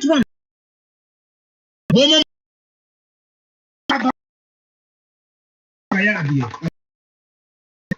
one.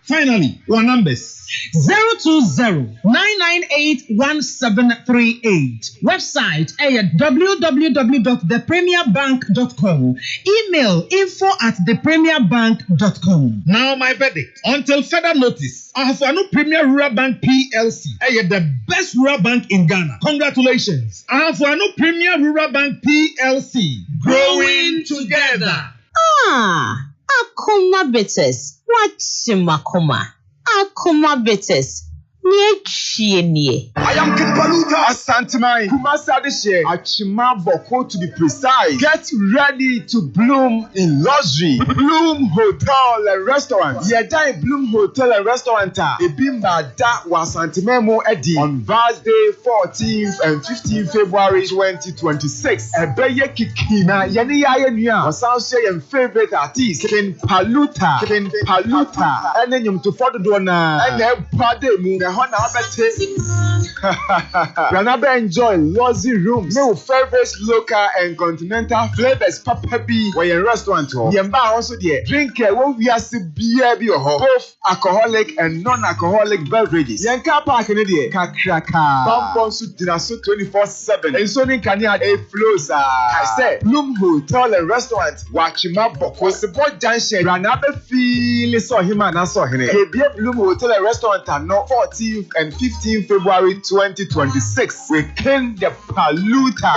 Finally, our numbers 020-998-1738. Website www.thepremierbank.com. Email info@thepremierbank.com. Now my verdict. Until further notice, I have a new Premier Rural Bank PLC. The best rural bank in Ghana. Congratulations. I have a new Premier Rural Bank PLC. Growing together. Akoma bitters. Wachimakoma. Akoma bitters. I am Kipaluta Asantimai, Kumasadishe, Achima Boko to be precise. Get ready to bloom in luxury. Bloom Hotel and Restaurant. Yedai Bloom Hotel and Restaurant. Ebimba da Wasantimemo Edi on Thursday 14th and 15th February 2026. Ebeye Kikina Yeni Yaya Wasanse and favorite artist Ken Paluta. And then you to follow Dona and then Pade Ranaba enjoy lozy rooms. No favorite local and continental flavors. Papa B or your restaurant. Yemba also there. Drink what we are beer both alcoholic and non-alcoholic beverages. Yanka Park in the Kakraka. Bonbon su dinaso 24/7. And so can you add a flows? I said Bloom Hotel and Restaurant. Wachima Boko. Support Junction. Ranaba feel saw him and I saw him. Bloom Hotel and Restaurant no 14th and 15th February 2026. We can the Paluta.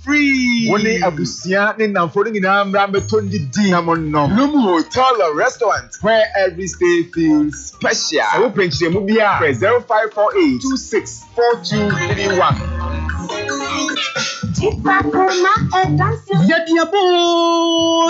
Free. Wone abusia ne namfo ni na mrambe tondi din amon no. Bloom Hotel and Restaurant where every stay feels special. I will print them bia 0548 264231.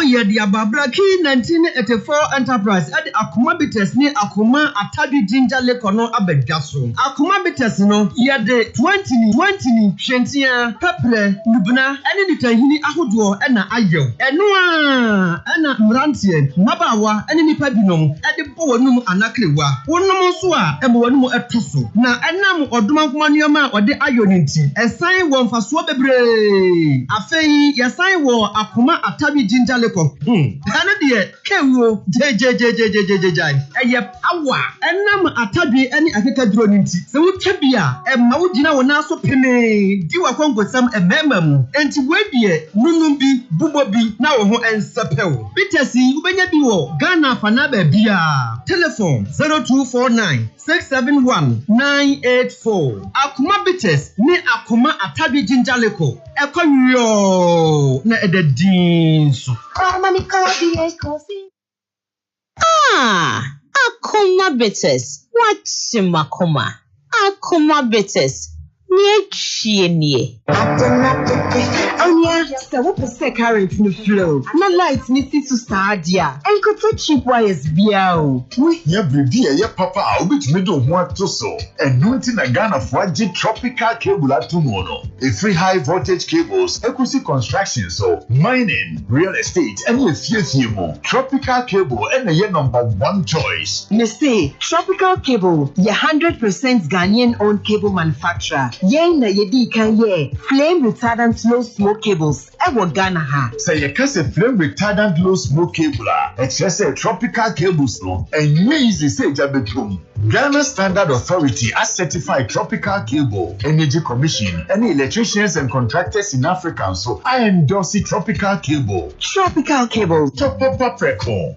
Yadiaba Blackie 1984 Enterprise at Akuma Bitters near Akuma Atabi Ginger Lake no Abedjaso. Akuma Bitters no Yade 20 Shentia Pepre Lubna and the Tahini Ahudo and Ayo. Enua Anna Mrantian Mabawa and the Pabinum at the Boanum Anaklewa. One no swa and one more at Tosso. Now Anam or Dumakumaniama or the Ionity. A sign one for Swabebre. Afei yasai wo Akuma Atabi Ginger Lake. Ana de kewo jejejejejejejej. Eye awa enam Atabi ani akeka duro nti. Se wo twabia e ma wo gina wo na so pene. Di wa kongosam e memam. Enti we die nunum bi bubo bi na wo ho ensepewo. Bitesi ubenya bi wo Ghana fana ba bia. Telephone 0249 671 984. Akuma Bitters ni Akuma Atabi Ginger Lake. Ekonyo na ededinso. Akoma bitters. Wachimakoma. Akoma bitters. Nie. So what percent current no flow? No lights need to start dia. And could touch cheap wires biao. We ya baby ya papa obit me do ho atoso. Enu nti na Ghana for tropical cable atumono. A free high voltage cables, equity construction so mining, real estate and efie mo. Tropical cable and your number one choice. Me say Tropical Cable, your 100% Ghanaian owned cable manufacturer. Yen na yedi kan ye flame retardant low smoke cables. Ewo Ghana ha. Say you can say flame retardant low smoke cable. It's just a tropical cables no. And easy say jabetum. Ghana Standard Authority has certified tropical cable. Energy Commission. Any electricians and contractors in Africa so I endorse the tropical cable. Tropical Cable. Top preco.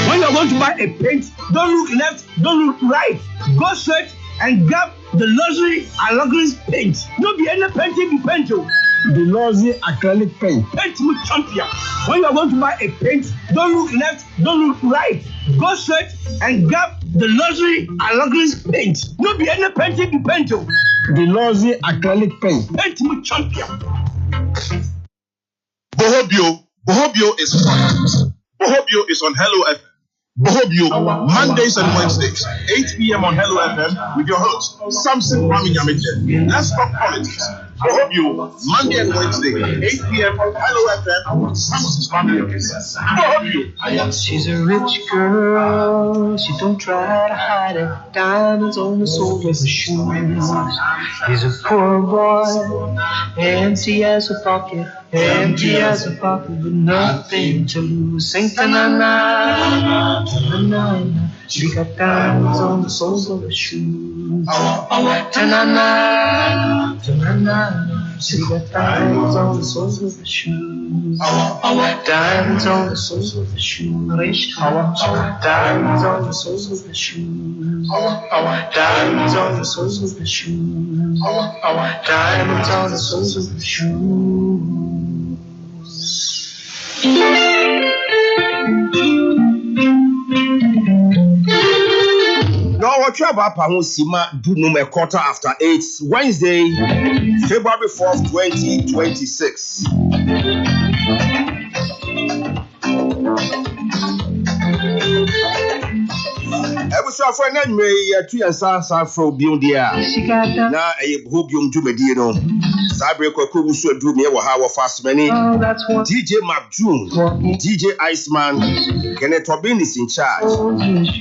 When you're going to buy a paint, don't look left, don't look right. Go straight and grab the luxury acrylic paint. No be any painting be paint. The luxury acrylic paint. Paint with champion. When you're going to buy a paint, don't look left, don't look right. Go straight and grab the luxury acrylic paint. No be any painting be paint. The luxury acrylic paint. Paint with champion. Bohobio is fun. Bohobio is on Hello FM. Bohobio, Mondays and Wednesdays, 8 p.m. on Hello FM with your host, Samson Rami Yamete. Let's talk politics, Bohobio, Monday and Wednesday, 8 p.m. Hello FM. Promises Bohobio. She's a rich girl, she don't try to hide it. Diamonds on the soles of her shoes. He's a poor boy, empty as a pocket, with nothing to lose. Sing ta-na-na, ta-na-na. She got diamonds on the soles of her shoes. Ta-na-na, ta-na-na. She got diamonds on the soles of her shoes. Diamonds on the soles of her shoes. Diamonds on the soles of her shoes. Diamonds on the soles of her shoes. Diamonds on the soles of her shoes. No, what you about Sima do no 8:15 Wednesday, February 4th, 2026. Ebuso for na me tu yansa for biondia na Bohobio dwumadi no sabre kwaku busu adu me wo ha wo fast many DJ Mabjun DJ Iceman Kenneth Obin is in charge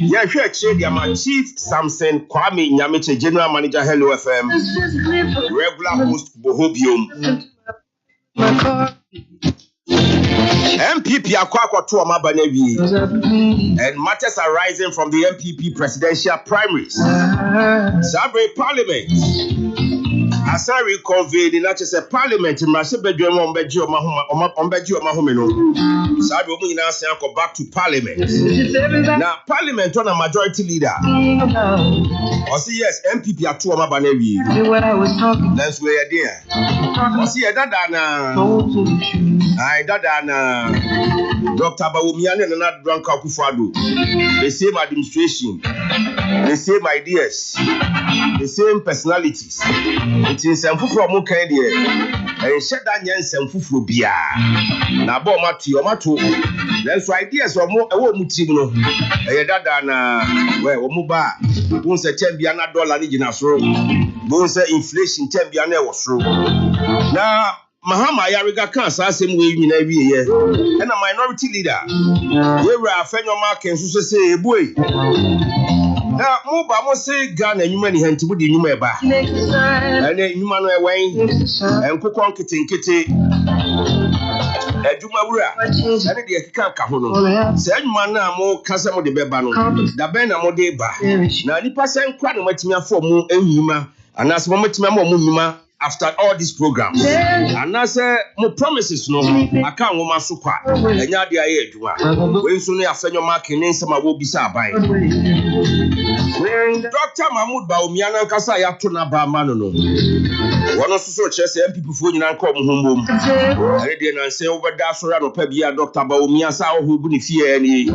yeah hwe che dia ma Chief Samson Kwame Nyameche General Manager Hello FM regular host Bohobio MPP akwa to Amabanewi and matters arising from the MPP presidential primaries. Sabre Parliament. As I reconvene in a parliament in Masabedrum on Bejo Mahomeno. Sabre Munina back to parliament. Now, parliament on a majority leader. Or see, yes, MPP at to Amabanewi. That's where you're there. Or see, Dr. Bawumian and another drunk Akufo-Addo. The same administration, the same ideas, the same personalities. It is some from Mukandia and Shadan some Fufubia. Nabo Mati or Matu. That's why ideas or more a woman Tino. A Dadana, where Omuba, Bones a $10 dollar in a throw. Bones inflation $10 was through. Now, Mahama Yariga can't same way in every year. And a minority leader. Here are Fenyo Markins who say, boy. Now, Moba must say Ghana, you many hand to be the Numeba. And then you man away and cook on kitty. Jumabura, and the Kakahono. Send mana more Casamo de Bebano, the Bena Modeba. Now, the person quite much me for more and Yuma, and as moment Mama. After all these programs, and I say more promises no, I can't go my super. And ya dia ye juma. When soon I send your marking in some will be sabai. Dr. Mahmoud Bawumian Kasa ya tuna ba manono. One of so chess people for you and come home. I didn't say over that so no pebia Dr. Bawumian sa who buni fear any.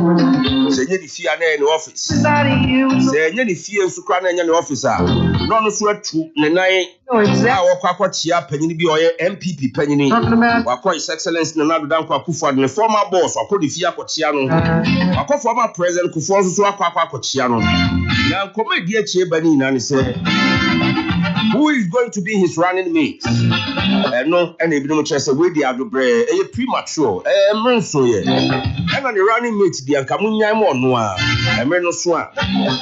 Say any fear in the office. Say any fear so cran in the officer. No no sweat to the night. Wakwa chia penini bi oye MPP penini wakwa His Excellency Nana Dankwa Akufo-Addo the former boss wakwa di fia kwachia no wakwa former president Akufo so wakwa kwachia no na komedi eche bani na ne say who is going to be his running mate no and ebi no chese we dey adobre premature menso ye and the running mate di anka munyan mo no a emre no so a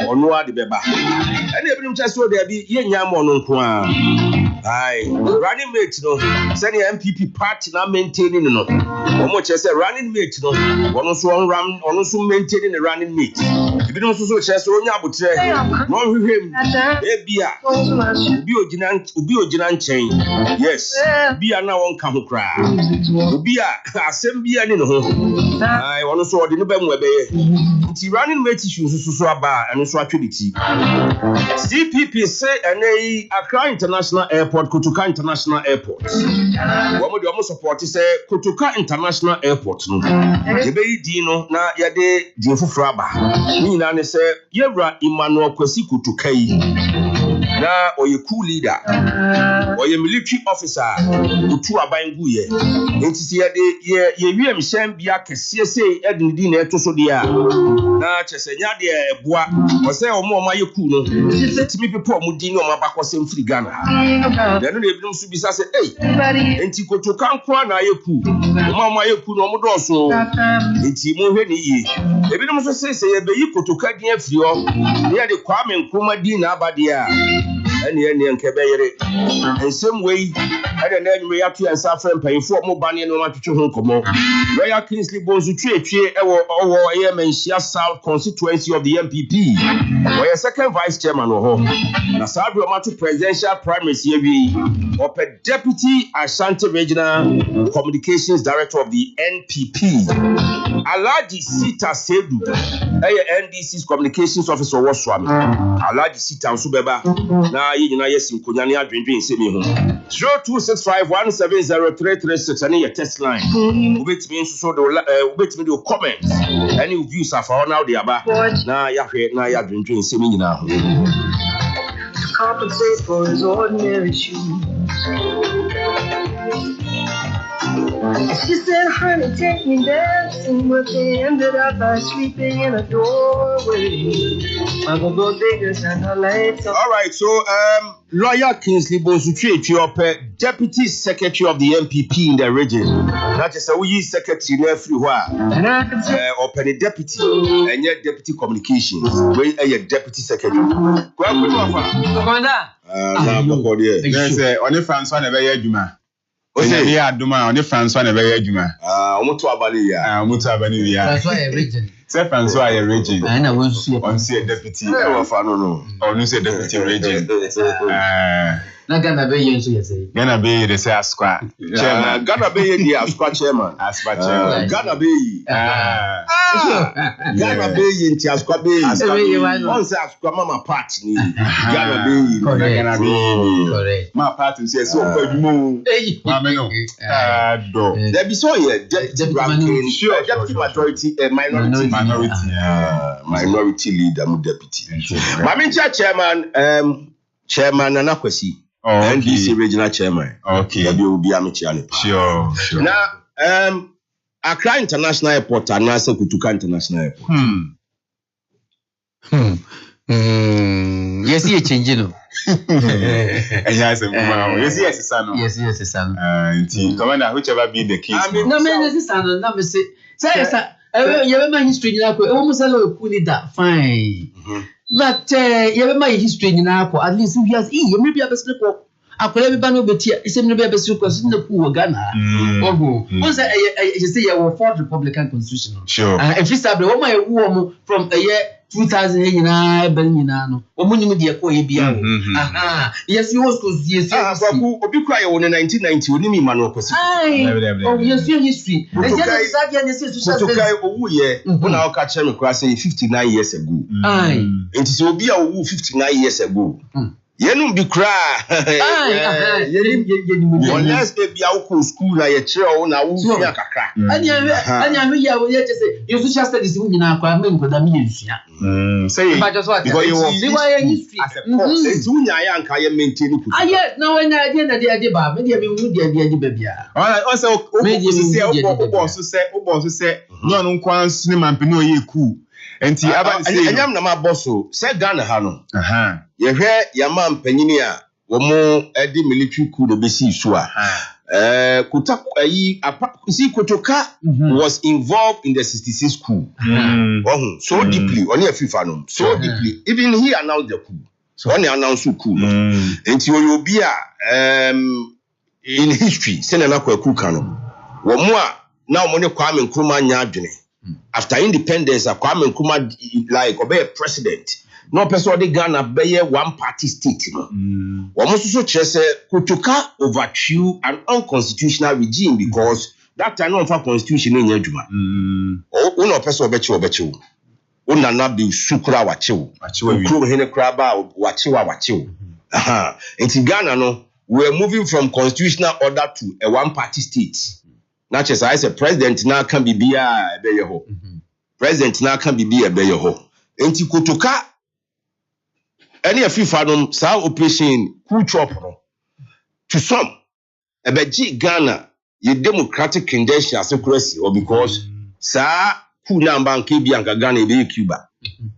ono a de beba and ebi no chese o dey bi ye nyan mo no nko a aye running mate no send the MPP party na maintaining no omo chese running mate no ono so maintaining the running mate ebi no so chese onya abotre no hwehwem ebia Ubi ojina nchen. Yes. Ubi ana won ka ho kra. Ubi a asem bia ni no ho. Ai wono so ode ne ba mu ebeye. Nti running mate issues so aba eno so atwediti. CPP say enei Accra International Airport, Kotoka International Airport. Womo de omo support say Kotoka International Airport no. Yebeyi di no na yade di fufura ba. Ni na ne say Yewra Emmanuel Kwesi Kotoka yi. na oye cool leader oye military officer otu aban guye enti ye wiem shem bia kese sei edindi na eto so dia na chesenya de eboa o se o mo ye cool no timi people mu di no ma bakosem free Ghana then no ebinum so bisa se enti kotoka nko na ye cool mo ye cool no mo do so enti mo hwe ni yi ebinum so se ye be yi kotoka din afiri o ye de Kwame Nkrumah din na abade a ene nkebe yere ensem wei ade na enwe ya tu ensa frem payifo mo bane no ma twetwe ho komo Royal Kingsley Bonsu twetwe ewo Eyemenshia South constituency of the MPP where second vice chairman ho na sabi o matu presidential primaries here we deputy Ashanti Regional Communications Director of the NPP Alhaji Sita Sedu NDC's communications officer was swami Alhaji Sita nso beba na yi nyina yesim konya ne adwendwen semi ho 0265170336 and your test line ubetimi nso so ubetimi do comments any views are for now the aba na ya hwe na ya adwendwen semi nyina ho compensate for his ordinary shoes. She said, honey, take me dancing, but they ended up by sleeping in a doorway. My bodegas and her lights. All right, so Lawyer Kingsley Bonsu Deputy Secretary of the MPP in the region. That is we use secretary everywhere. Or penny deputy and yet deputy communications. Where a deputy secretary. On the France one ever Juma. Ose aduma on the France one ever Juma. Omoto abani ya. Omoto abani ya. That's why a region. Say France why a region. I know on say deputy. No. On say deputy region. Na Ghana be yen so yesi. Ghana be the say Asqua chairman. Ghana be the Asqua chairman. Asqua chairman. Ghana be. Ghana be yen ti Asqua be. On say Asqua mama part ni. Ghana be. Ghana be. Correct. Ma part say so adwuma. Ma me no. Do. There be so here deputy majority minority. Minority leader mu deputy. Mami chairman chairman Nana Kwesi. NDC regional chairman. Okay. Sure. Now, Accra International Airport and Nasa Kutuka International Airport. Yes, you change it. Yes, son. Yes, son. Commander, whichever be the case. No, man, this is son. Let me say, you have my history. Almost a little cool that fine. But you have my history in Apple. At least we have maybe a best look. I could have been over here. It's a best look in the poor Ghana. Once I say I will for Republican Constitution. Sure. If you start the my woman from a year 2000, Beninano, or Munimi dear Koyabia. Yes, you also yes, Obi cry on 1990 when me man was. Oh, yes, your history. When I catch him across 59 years ago. It is Obi 59 years ago. Yenum be cry. Unless they be out of school, I a chair on a woman. And you just say, you social studies in our crime for the means. Say, but just what you history. It's Unya I am maintaining. Yes, no, and I didn't the idea, maybe I mean, would be a baby. All right, also, say, no, one slim and pino ye cool. And the other am na bosso, said Ghana Hano. You hear your man Peninia, Womo, Eddie military coup de Bessie Sua. Kotoka was involved in the 66 coup. So deeply, only a FIFA, so deeply. Even he announced the coup. So only announced the coup. Until you be in history, send an aqua coup canon. Womwa, now money Kwame Nkrumah nyadwene. After independence, Kwame Nkrumah like obey a president. No person de Ghana be one party state. Almost so chese Kotoka overthrew an unconstitutional regime because that time no constitution in Yejuma. No person obechi. Una na bi sukura wachew. Ukru hene kraba wachew. In Ghana no, we are moving from constitutional order to a one party state. Not just I said president now can be a President now can be a Beyoho. Enti Kotoka any afifa sa operation cool chop no to some ebeji Ghana ye democratic credentials accuracy or because sa cool number nke bi anka Ghana be Cuba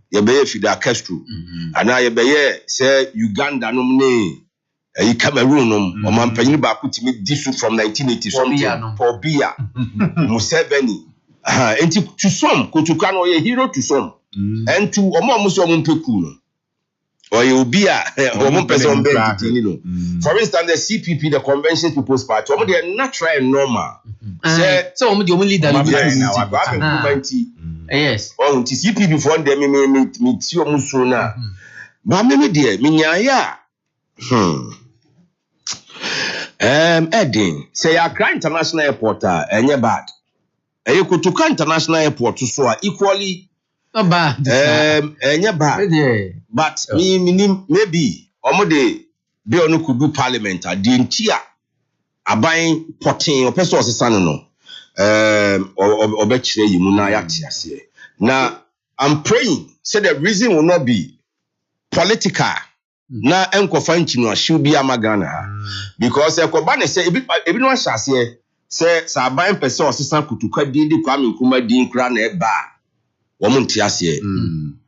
ye be Fidel Castro ana ye be say Uganda ne Cameroon o man panyin ba ko timi disu from 1980 something for beer Museveni enti to some Kotuka no ye hero to some and to omo so omo peku no or you be a woman person no. For instance, the CPP, the Convention People's Party, omo they natural and normal. So omo the only leader yes. Oh, the CPP for them me ti omo so na. Ba me there me nyaya. Edin say Accra International Airport enye bad. Kotuka International Airport so equally not bad. Enye bad. But maybe omode be onu could do parliament di ntia aban potin opeso osesane no obekire yimu na yate ase. Now I'm praying say the reason will not be political na enkofa nchinu ahwe bi amagana because ekoba ne say ebi no ahase say aban person osesane kutuka di Kwame Nkrumah di nkra na eba woman tiasie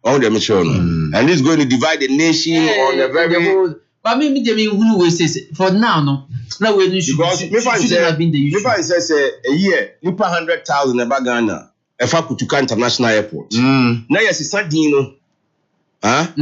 all the mission and it's going to divide the nation on a very but me who will say for now we should have been the issue. If I say a year nipa 100,000 eba Ghana efa Kotuka International Airport na yes sadino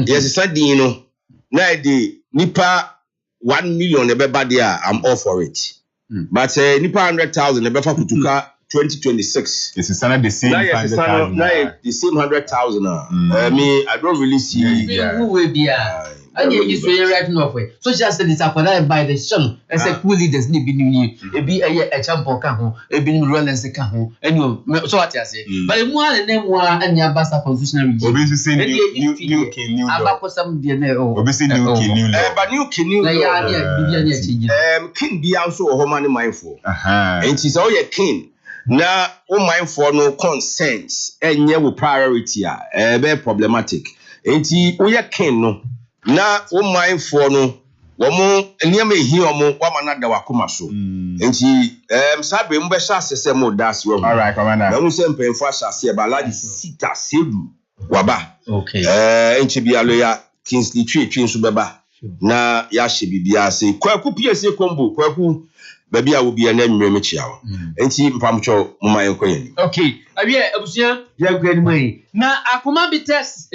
yes sadino na the nipa 1 million eba there I'm all for it but nipa 100,000 eba fa Kotuka 2026. It's the same 100,000. The same 100,000. I mean, I don't really see. Who will be I get this way right now. So just say this by the sun. I say cool leaders need be new. It be a champion can a be roll and second home. And you so what I say. But more than them one and your basa constitutional regime. Obviously, new king new law. Some obviously new law. But new king new law. King be also a woman mindful. And she's all your king. Na o mindful no consent enye wo priority be problematic enti o ye ken no na o mindful no wo mo enema ehi o mo wa manada wakoma so enti sabe mbe sha asese mo das wo all right commander na mo se mpemfo asase ba laji sita sedu waba okay enti bia lo ya Kingsley twi so beba na ya hye bibia se kwaku pese kombo kwaku baby I will be an enemy chiao. And see Pamcho my queen. Okay, abusia ya great way. Na akoma bites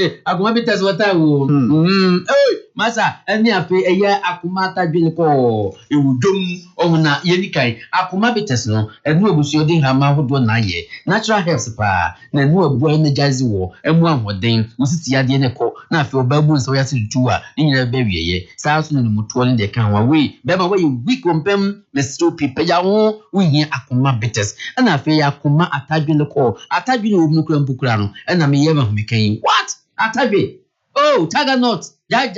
what I will. Oh, masa eni afi eya akoma ta dwele ko ewudom ona yenikai akoma bites no enu abusia din hama hodo na ye natural health pa na enu abu energize wo emu ahoden usisi ade ne ko na afi obabu nso ya situ a nyina ba wieye saa so no mutuo ne de kan wa we be ma we weak kompem me still people ya ho we akoma bites na afi akoma atadwele ko atadwele wo mu kura mpukura no na me ye ma ho mekan what atadwe oh taga not ja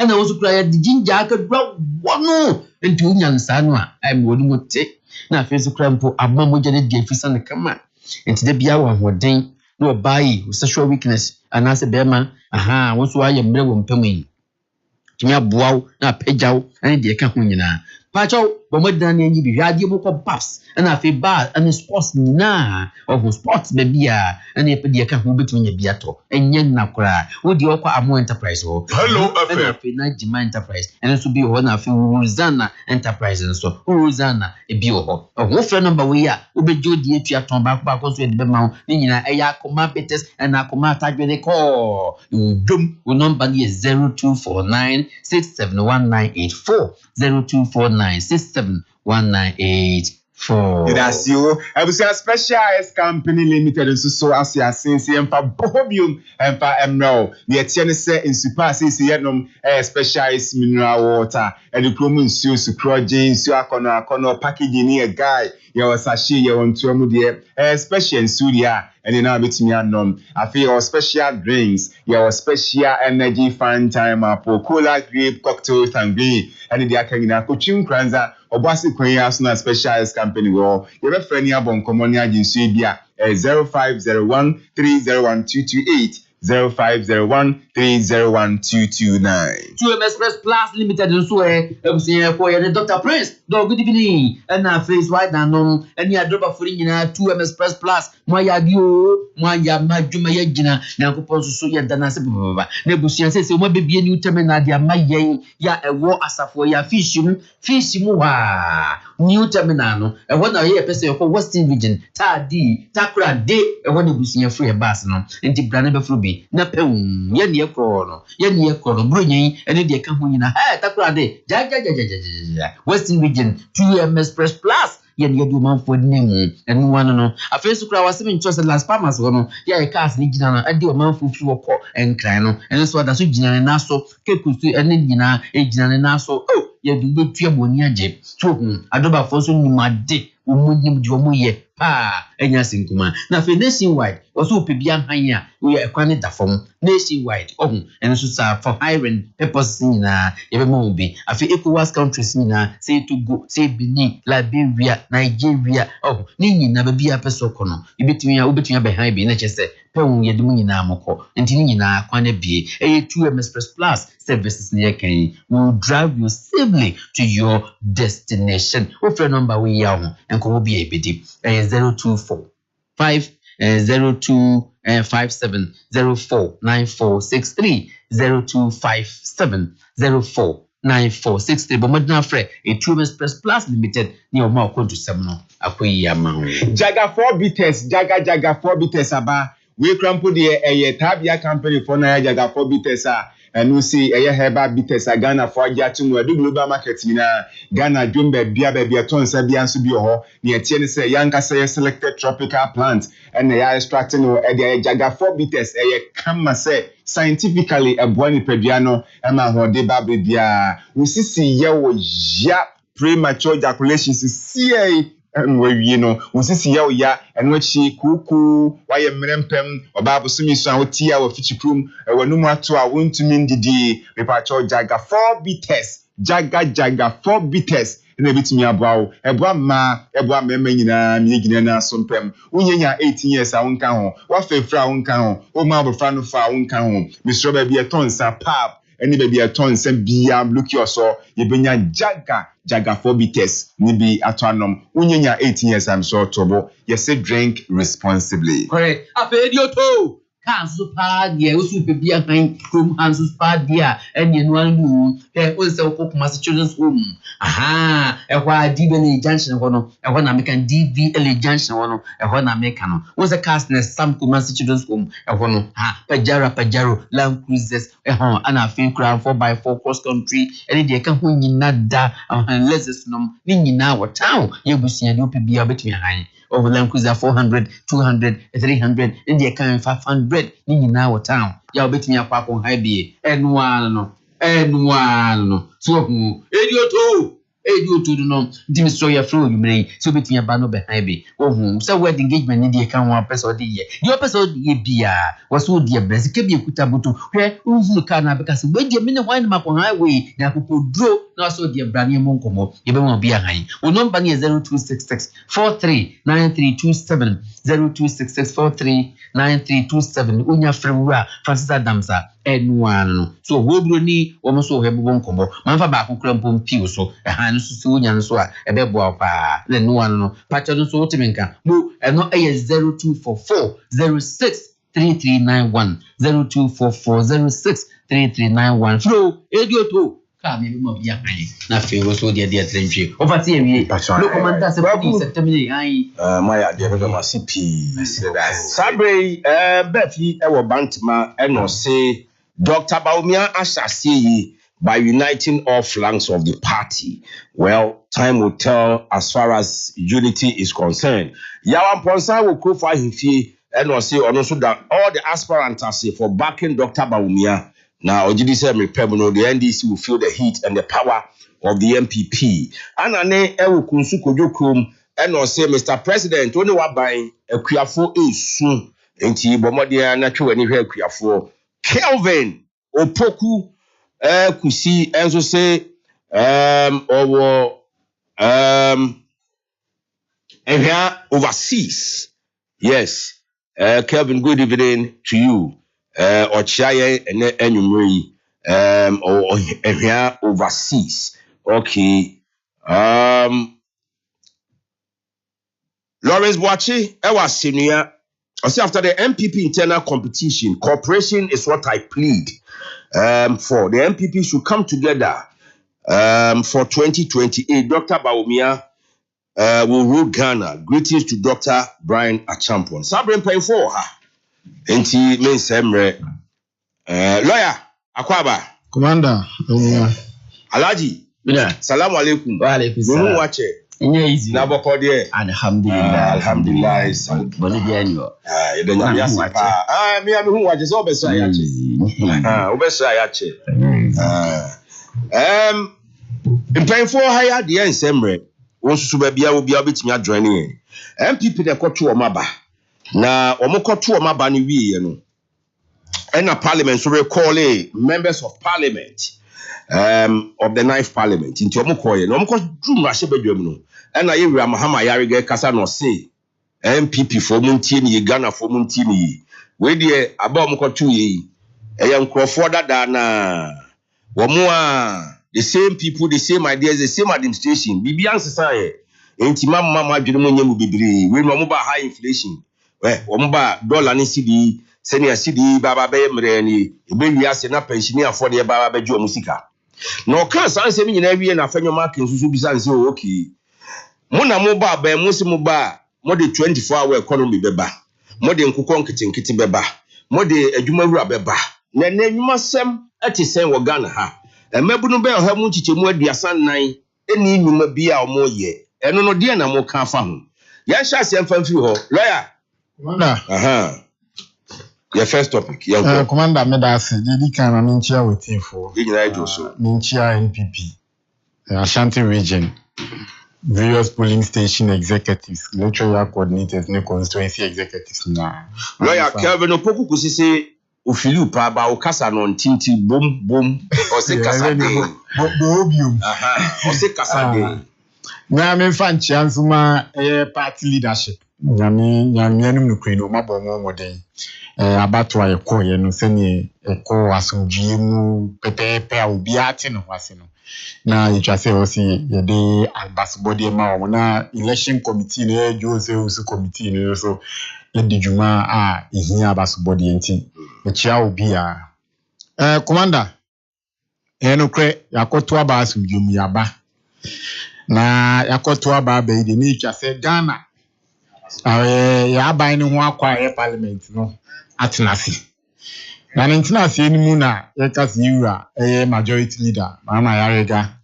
na wo sukura ya jinja aka dwa wono nti unyansa no a ai mo ni mote na afi sukura mpo abma mo jene de afisa ne kama nti de bia wa hoden na obai sexual weakness anase bema wo so aye mbre wo mpam yi timi aboaw na pejaw ani de ka ho nyina pacho bomodan na nyi bi hwade mo ko pass na afi ba ani sports na of sports be bia ani e de ka ho betu nya bia to enye na kora wo di okwa amo enterprise ho hello afi na jima enterprise ene so bi ho na afi Ruzana enterprise so Ruzana e bi ho wo fra number we a wo be jodi etua ton ba ko so e de be ma ho ni nyina e ya akoma betes na akoma tadwele ko dum wo number ni 0249 671984 0249671984. That's you. I was a specialized company limited so as you since empa Bohobio empa emro. The etienne say in super say yenom specialized mineral water and the promo nsuo su project nsuo akono packaging ni a guy ya wasashi ya wontuamu de special nsuo dia and now betimi anom afi your special drinks your special energy fun time apple cola grape cocktail tangy and the akagina kochim kranza obasi kwenya asuna specialized company wo you be friend ya bon common agency bia 0501 301 228 0501 301-229. 2M Express Plus Limited nso ebusia ya Dr. Prince. Do good evening. Na face right now and ya drop of free nyina 2M Express Plus. Mo ya dio, mo ya madwuma ya gina na nkopon so ya dana se baba. Na ebusia se mo bebie ni terminal dia mayen ya ewo asafo ya fish mu wa. New terminal no ewo na ye pese yoko Western Region tadi takra de ewo na ebusia free bus no. Enti brane be fru bi na pem ye ne ekro no. Ye ne ekro no bronyin ene de ka ho nyina. Takra de ja Western Region 2M Express Plus ye ne do man for name enu wan no afesu kra wasem ncho Las Palmas no ye cars ni gina na ade o man for fi woko enkran no ene so da so gina na so kekusu ene gina gina na so ye du betua boni age so adoba fo so nimade umunyim di omo ye enya sinkuma na fe nationwide also pebia han ya we ekwane da fom nationwide ene so sa for hiring purpose nyina ye be mo bi afi ECOWAS countries nyina say Togo say Benin Liberia Nigeria ni nyina ba bia peso kono obetumi be han bi na chese pɛn yɛ dum nyina mɔkɔ enti nyina kwane bie 2M Express Plus services near can will drive you safely to your destination. What phone number we are and come be a bit 024 502 57 04 9463 0257 04 9463 but madna frɛ 2M Express Plus Limited near ma ko to semno akoyi ama Jaga 4 bitters jaga 4 bitters aba we crampo de tabia company for na jaga 4 bitters and we see herbal bitters Ghana for Jatumu do global market mina Ghana Jumbe bia ton sa bia nso bi ho ne tie ne say yanka say selected tropical plant and they are extracting no jaga 4 bitters kama say scientifically ebwani peduano ema ho de ba bia we see ye wo ya premature ejaculation see we no usisi ya enwechi kuku waye mrempem obabo sumi so awotia wo fichikrum wanum ato a wontumi ndidi repacho jaga 4 bitters jaga 4 bitters na bitimi abawo ebwa mema nyina miegina na sompem unyenya 18 years a wonka ho wa fefra wonka ho o ma abofra no fa wonka ho misro ba bia tonsa pap eni ba bia tonsa bia look your so yebenya jaga 4 bitters ni bi atoanom unyenya 18 years am so tobo yes drink responsibly correct afedio to kanso pa dia osu pe bia kan krom hanso pa dia eni enu anu onse okokuma children's home ehwa DVL junction ho na mekan DVL junction ho na mekan no onse cars na Sam Kumasi children's home no Pajaro Land Cruisers ana afin kra 4x4 cross country eni de ka ho nyina da lexus nom ni nyina wo town yebusia de ope bia betumi han of Land Cruiser 400 200 300 in the account 500 ni nyina wo town ya obetumi akwa kon high bie enwa no so edioto no dim so ya flow yumre so betumi aba no be high bie so word engagement ni the account one person dey here the person dey bia was so dey bless ke bia kuta butu hwe unhu ka na beka se we dey me ne hwan ma kon highway na popodro na so dey brane mo nkomo ye be mo bia han o number ni 0266 439327 0266 439327 unya frewura Francis Adamsa enwano so wobro ni wo so hebo nkomo manfa ba akokra mpom piu so han so unya so a ebebo pa le nwano no pacha no so otimenka mo eno 0244 063391 0244 flow edioto ka mi mo bia kan na fe wo so de trentwe o fati ewie no commander se police september ai maya de be ma CP sabre befi e wo bantma e no say Dr. Baumia Ashasie by uniting all flanks of the party. Well, time will tell as far as unity is concerned. Yawan Ponsa will go for him and say also that all the aspirants are for backing Dr. Baumia. Now, Ojidi said, the NDC will feel the heat and the power of the MPP. And ane ewu kunsu kojokum and say, Mr. President, only what buying a Kuyafo is soon. Enti Bomodia natural anywhere Kuyafo. Kelvin Opoku kusi enzo say overseas. Yes. Kelvin, good evening to you. Ochiaye ene enyumri area overseas. Okay. Lawrence Boachi, Ewa Senior. I say after the MPP internal competition, cooperation is what I plead for. The MPP should come together for 2028. Dr. Bawumia will rule Ghana. Greetings to Dr. Brian Achampon. Sabrin paying for her. Enti men semre. Lawyer Akwaba. Commander. Alaji. Yeah. Salamu alaikum. Wa alaikum salam. Gunu wache. Nye easy. Na boko die. Alhamdulillah. Alhamdulillah. Boni dia nyo. Yede nyame ase pa. Mi hu wache so obeso ayache. Obeso ayache. Mpanyinfo ha ya de ensemre. Won susu ba bia obi obetimi adjoin yen. MPP de koto o maba. Na omokoto o maba ni wiye no. Na parliament so recall members of parliament of the 9th parliament into omokoye no omko drum ahye badwam no na yewura mahama yarege kasa no say MPP for muntie ni Ghana for muntie ni we de aba omkoto yi nkrofo dada na womo a the same people, the same ideas, the same administration bibi ansesa ye enti mamma adwene mo nyam bibiri we no mo ba high inflation we womo ba dollar ni cedi senior cedi baba be mre ni ebe wiase na pensioner for de baba be ju musika no kan san se mi nyina wie na fanyo mark nsusu bisa nse o okay mo na mo ba ba mo se mo ba mo de 24 hour economy beba mo de nkukọ nkitinkiti beba mo de adwumawura beba na n'anwuma sem atisen wo Ghana ha emebunu be oha mu nchichemu aduasan nan eni nnwuma bi a omo ye eno no de na mo kan fa ho ya hya se mfamfiri ho lawyer Commander. Your first topic. Commander Medasi, Didi Kana Minchia Wetifo. Minchia NPP. Ashanti region. Various polling station executives, electoral coordinators, no constituency executives now. Lawyer Kelvin Opoku kusisi ufiliu pa ba ukasa no ntinti boom o se kasa de. Bohobio. O se kasa de. Na me fan chance ma party leadership. Nyame anum no kweno mabonwo moden. Abatwa ekoye no sene eko asomdwie mu pepepe a obi ate no wase no na yitwa se o si yede albasbody ma o na election committee na jose usu committee no so yedi juma a ehia albasbody enti echia obi a commander no kre yakoto aba asomdwie mu yaba na yakoto aba be de ni yitwa se Ghana ya aban ni ho akwa parliament no atenasi na ntinasi enimu na yekasi yura majority leader mama yarega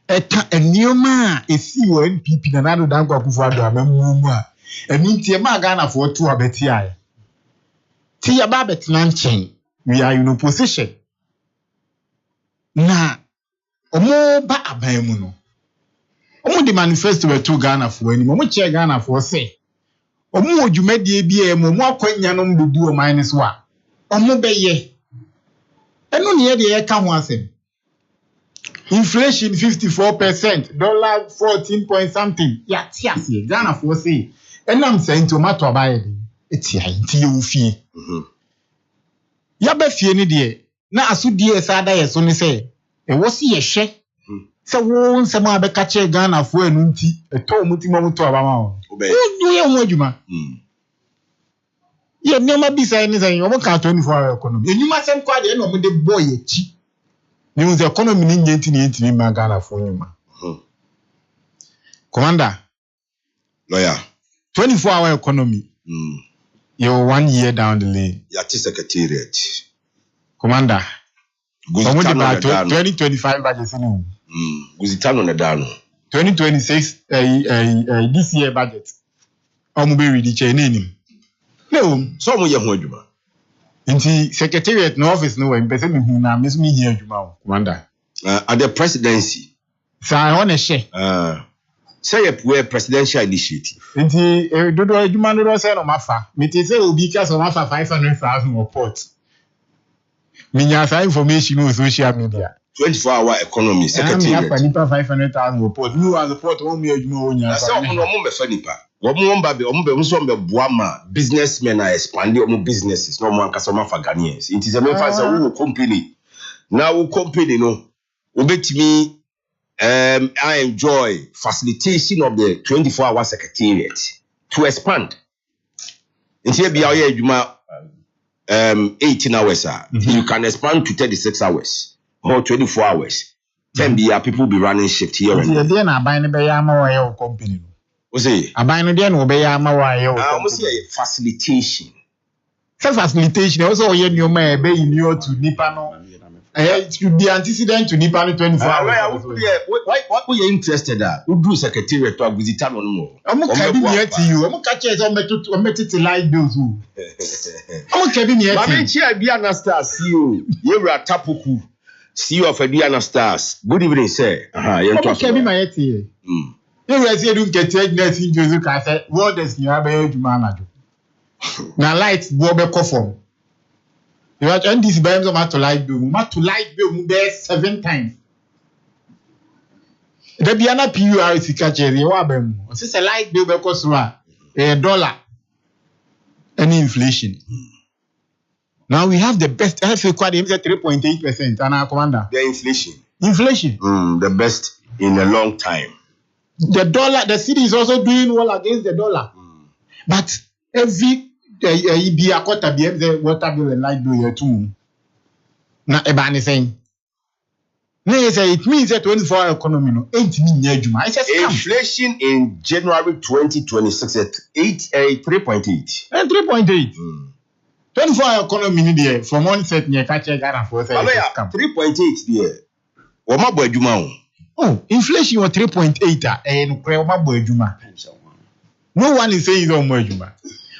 eka enioma esi wo NPP na nado dankwa kufu ado amamu a emintie ma Ghana for to abeti aye ti ya ba betina nchen we are in opposition na omo ba aban mu no omo di manifesto we to Ghana for enimu omo che Ghana for say omo odwumadie bia mo akwanya no mbedu o minus wa omo beye eno ne ye de ka ho asem inflation 54%, dollar 14 point something ya tiase Ghana for say enam say tomato abaye de etia nti ye ofie ya ba fie ni de na asodie sa da ye so ni say e wo si ye hwe se wo nsem abeka che Ghana for enu nti eto mutima muto abama o you ye ho adwuma ye nyoma bisa ni say omo ka 24 hour economy enyuma sem kwa de na omo de boy echi ni unze economy ni nyenti ni enti ma Ghana for nyuma commander lawyer 24 hour economy you're 1 year down the lane ya ti secretariat commander omo de ba 2025 budget ni guzitano na dano 2026 this year budget omo be ready che nenim no so mo ye ho adwuma nti secretariat no office no we mpese me hu na me so me hia adwuma o commander at the presidency sa ho na she say a presidential initiative nti dodo adwuma no say no mafa me te say obi ka so mafa 500,000 report minya sa information on social media 24-hour economy secretariat nipa 500,000 report you as report won me adwuma onya say omo no mo be fa nipa businessmen are expanding omo businesses no more customer for Ghanaians. It is a member company. Now company no obetimi I enjoy facilitation of the 24-hour secretariat to expand. In here be our 18 hours. You can expand to 36 hours or 24 hours. 10 people be running shift here and there. Company. What's it? Facilitation. Facilitation. Also, you may be new to Nipano. It should be antecedent to Nipano 24 hours. What were you interested at? Who do secretariat to visit on more? I'm not coming here to you. I'm not catching some to like those who. I'm not coming here to you. I'm Diana Stars, CEO. You are Tapuku, CEO of Diana Stars. Good evening, sir. I'm not coming here to you. You were saying you get nothing to look at. What does you have a manager? Now, lights, Bobby Coffin. You are and this bands of to light bill. Mat to light bill there 7 times. The Biana PURC catcher, the Wabem. Since a light bill because $1 and inflation. Now we have the best FA quad 3.8% and our commander. The inflation. Inflation. The best in a long time. The dollar, the city is also doing well against the dollar. But every be a quarter be the water bill and light bill here too. Now anything. It means that 24-hour economy no ain't mean inflation in January 2026 at 3.8. 3.8. 24-hour economy there from one set near catch Ghana for 3.8 there. Oma boy juma. Oh, inflation was 3.8 and Oma boy juma. No one is saying no more juma.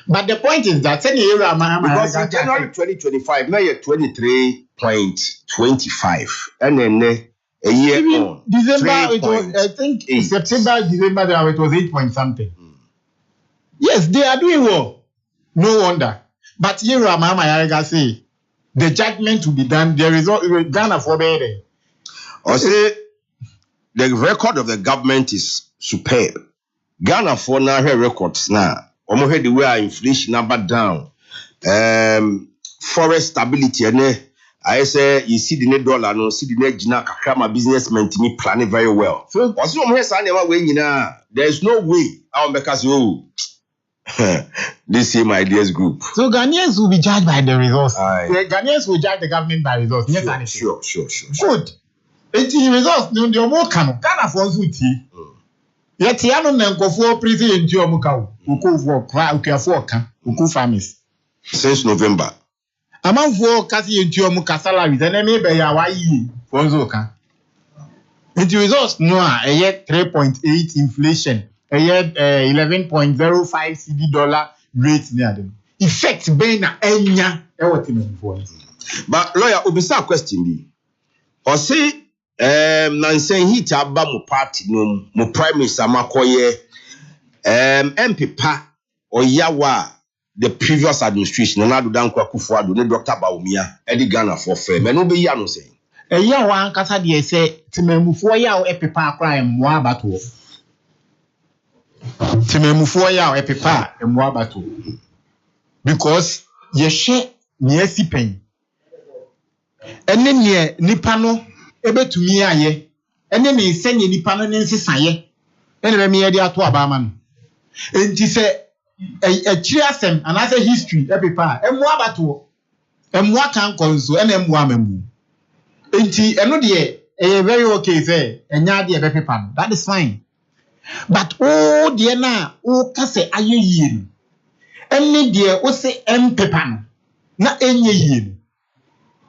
But the point is that because in January 2025, now you're 23.25, and then a year even on December it was, I think September, December it was 8 point something. Yes, they are doing well. No wonder. But here Mama Yaraga say the judgment to be done. There is Ghana for better. I say the record of the government is superb. Ghana for now her records now. The way inflation number down, forest stability, and I say you see the net dollar, no see the net jina kakrama businessmen to me planning very well. So there is no way I'll make us this same ideas group. So Ghanaians will be judged by the results. The Ghanaians will judge the government by results. Sure. Good. The results, no, the more can Ghana for Zuti. Yet, Yano Nanko president Yomukau, who for farmers since November. Among 4 Cassie and Yomuka salaries, and I may be Hawaii for Zoka. It results no, a yet 3.8 inflation, a yet 11.05 CD dollar rate near them. Effect being Enya, everything for. But lawyer, Obisa question be or say. Nansen hit aba mo party no mo prime minister makoye MP pa oyawa the previous administration na do dan Akufo-Addo ne Dr. Bawumia edi Ghana for fair me no be ya no say yawa ankasa de say timamufo ya epepa akra emmo abato timamufo ya epepa emmo abato because ye hye ne asipen ene ne nipa no ebetumi aye ene me senye nipa no nsesaye ene be me ye de ato abama no enti se akiri asem anase history epepa emu abato emu akan konso ene emu amamu enti eno de very okay say enya de epepa no that is fine but oh de na o kase aye yie no ene de o se empepa no na enye yie no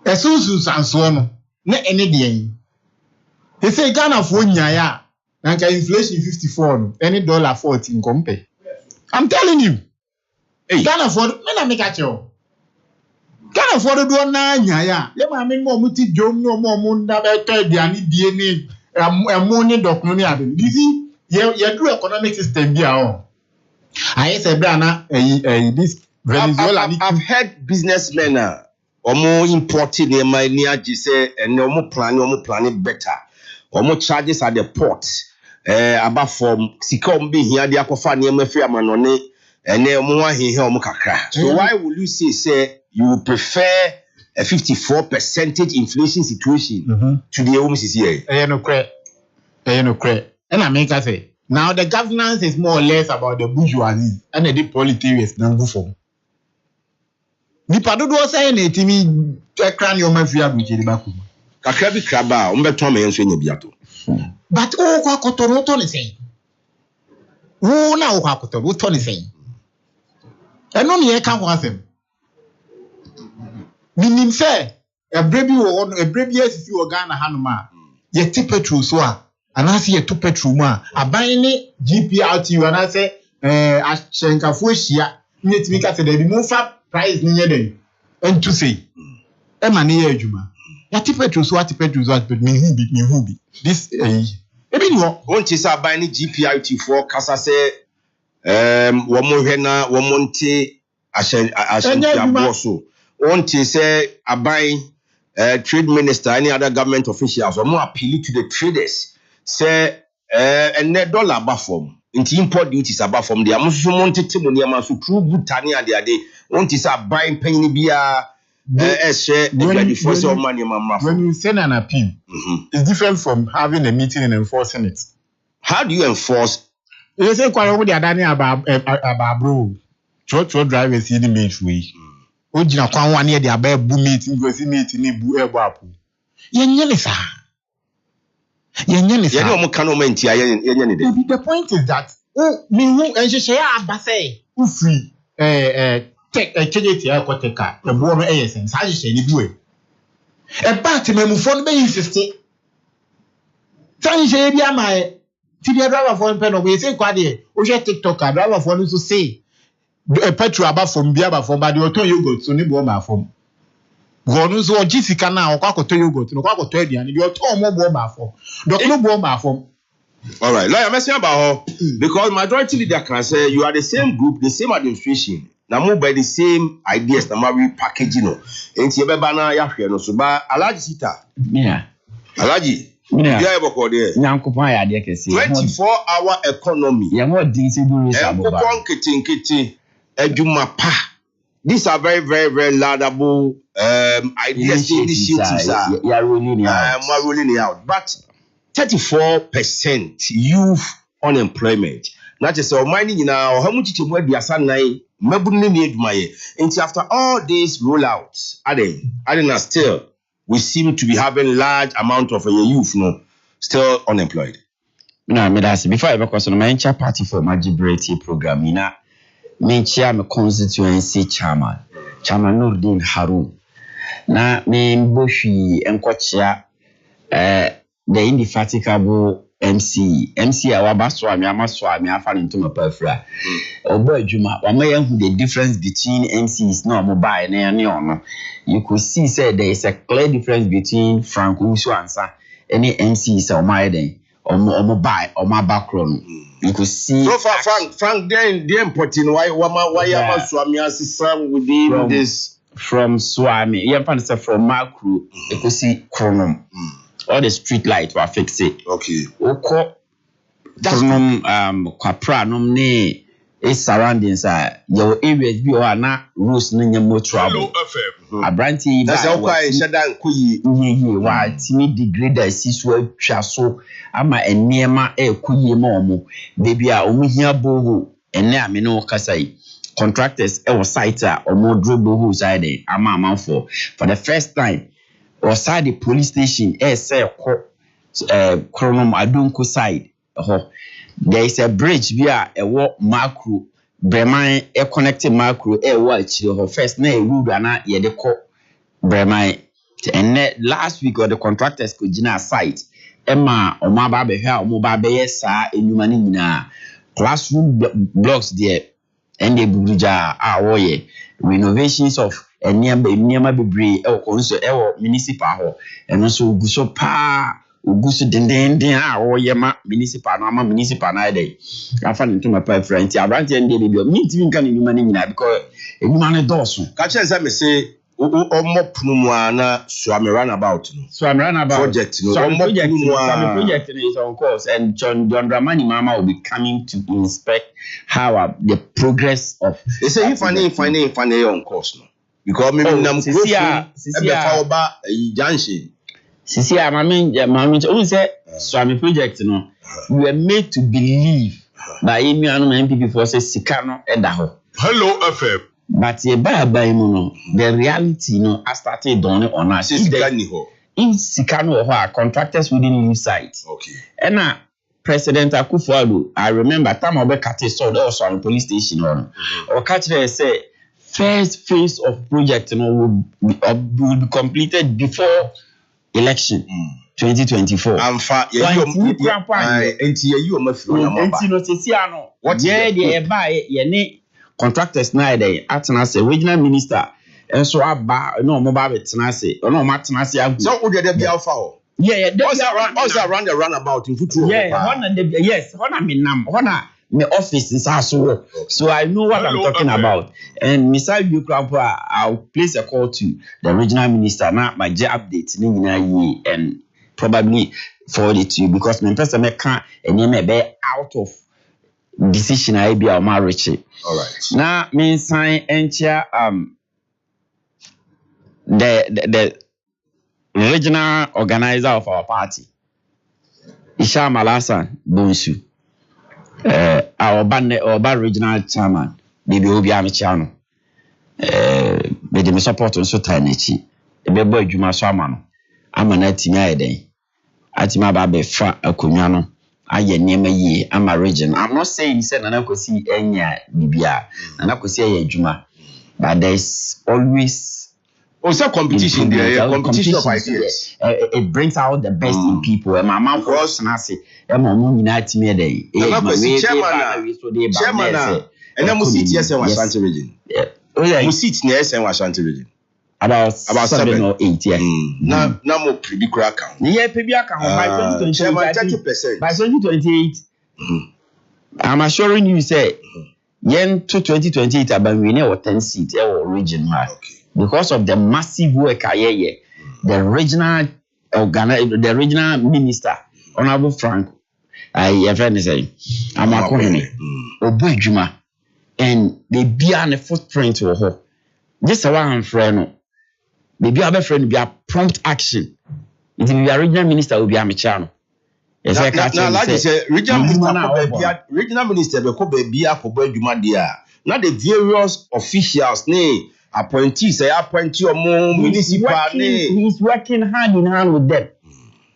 esusu sanso no na ene de yin he say Ghana for nyaya nanka inflation 54 no any $14 compare. I'm telling you hey Ghana for me na make a show Ghana for do na nyaya ye ma me mo muti jom no mo nda be to diani die ni emo ni dokno ni ade you see ye do economic system bi a I say bra na this Venezuela I've heard businessmen omo importing ne money agi say and omo planning better omo charges at the port aba from sika be here de akofa ne mafi amanone ene mo ahehe o mo kakra. So why will you say you would prefer a 54% inflation situation to the home here? No credit. And I make I say now the governance is more or less about the bourgeoisie and the politics than go for. Nipa do say anything me cran your man fear which is back. Kakra bi kraba umbeto me enso nya biato. But kwa kotoro to ni say. Wo na kwa kotoro to ni say. Eno ne ka ho asem. Minim say a brebi wo a brebi asisi wo Ghana hanoma. Ye ti petrol so a anase ye to petrol mu a aban ne GPRT anase ahyenkafo hia ne timi ka se da bi mu fa price ni ye den entu sei e ma ne ye adwuma ya ti petrol so ati petrol so ati me hu bi this ebi no won ti sa aban ne GPRT for kasa se wo mo hwe na wo mo nte ahyenkafo so won ti se aban trade minister, any other government officials, or more appeal to the traders. Say, and $1 above from. Into import duties above from the Amusu wanted to money amasu true good tani and the other. Want to say buying penny beer, share the first of money, mamma. When you send an appeal, it's different from having a meeting and enforcing it. How do you enforce? You say, quite over the Adani about bro. Truck drivers see the main way. Ojina kwa one year the abebu meeting go see meeting ni bu ebo apu. Yenyele sa. Yeni omo kanu menti ya yenyele de. The point is that me hu enhyehyɛ abase ufri tek kejeti akoteka ebo no eyesen sa hyehyɛ ni biwe. E bat memufo no be insist. San hyehyɛ bi amae. Ti bi driver for pen no we say kwa de o hye TikTok driver for no so say a petrol about from Biaba from by the auto yogurt, so nibble my form. Gonus or Jessica now, Quaco yogurt, no Quaco Teddy, and your Tom Bomba form. Doctor Bomba form. All right, like I'm messing about because majority leader can say you are the same group, the same administration, now move by the same ideas, the Mary packaging. And Tiabana Yahya, so by Alaji Sita. Yeah, Alaji. Yeah, 24-hour economy. Yeah, what these these are very, very, very laudable ideas, initiatives are rolling out. But 34% youth unemployment. Not just all mining now, how much to wear the Asanai, Mabuni need my. And after all these rollouts, Aden still, we seem to be having large amount of youth still unemployed. No, before I ever on my party for my Gibraltar program, me chair my constituency chairman Nurdin Harun. Na me mboshi enkochia the indefatigable MC awabaso ami amaso ami afa ntoma pafra. Obo adwuma wa mayan the difference between MCs na mobile na ne ono. You could see say there is a clear difference between Frank Uso answer any MCs or my day or mobile or my background. You could see so far Frank then important why am Swami assistant within this from Swami. You can say from macro you could see chronom. All the street light were fixed. Okay. Oko chronom kwapranum ne is surroundings your areas be or na rules no more trouble. Abranti that's how quite shadan kuyi wa timi degrader siswa twa so ama enema kuyi ma omo baby a omo hia boho ene ame no kasai contractors e site a omo dribble who side ama for the first time or side the police station say chronom adonko side there is a bridge via a walk macro Bremen connected macro watch your first name road and ye de call Bremen and last week or the contractors could gina site Emma or my baby how mobile sa in human classroom blocks there and the buja our renovations of a near be or municipal and also guso pa Ugusu den or yema municipal na day. I found into my friend. I ran to the baby. Me even can you manage because a man does. Catch as I may say, Omo Pnumana Swami Runabout. Swami Runabout project. Swami project is on course, and John Dramani Mama will be coming to inspect how the progress of. They say if I on course no. Because maybe Sisi Mami, who said Swami project no, we were made to believe by Amy and MPP forces Sikano Edaho. Hello FM. But the reality, I started doing it on us. In Sikano, contractors wouldn't use site. Okay. And now, President Akufo-Addo, I remember time I got saw also on the police station or catch there say first phase of project will be completed before election 2024. Contractors now they as a regional minister and so no mobile tenacity or no tenacity. So would there be alpha? Yeah, around the runabout in future. Yes, my office is also so I know what I'm talking about. And Mr. Yukrapa, I'll place a call to the regional minister now. My job update and probably forward it to you because my person can't and you may be out of decision I be our marriage. All right. Now me sign enter the regional organizer of our party, Isha Malasan Bonsu. Our band regional chairman, Bohobio Chano. Me support on so tiny. The boy Juma Swamano. I'm an atimia day. Atima Babe Fra Akunyano. I name a ye, I'm a region. I'm not saying he said, and I could see any Bibia, and I could say a Juma, but there's always also competition there, competition of ideas. It brings out the best in people. And my mom was Nasi, and my mom united me a day. Chairman, and then we sit yes and Ashanti region. We sit yes and Ashanti region. About 7 or 8, yeah. Now more pretty crack count. Yeah, PB account by 2028. By 2028, I'm assuring you, say, yen to 2028, about we know 10 seats or region, because of the massive work I hear. The regional minister, Honorable Frank, I have say, I'm a colony, Oboy Juma, and they be on a footprint to her. Just a one friend. Maybe our friend be a prompt action. It will be a regional minister will be a Michano. Yes, I can't say regional minister be a Boy Juma dear. Not the various officials, nay, appointees, I appoint you more municipal. He's working hand in hand with them.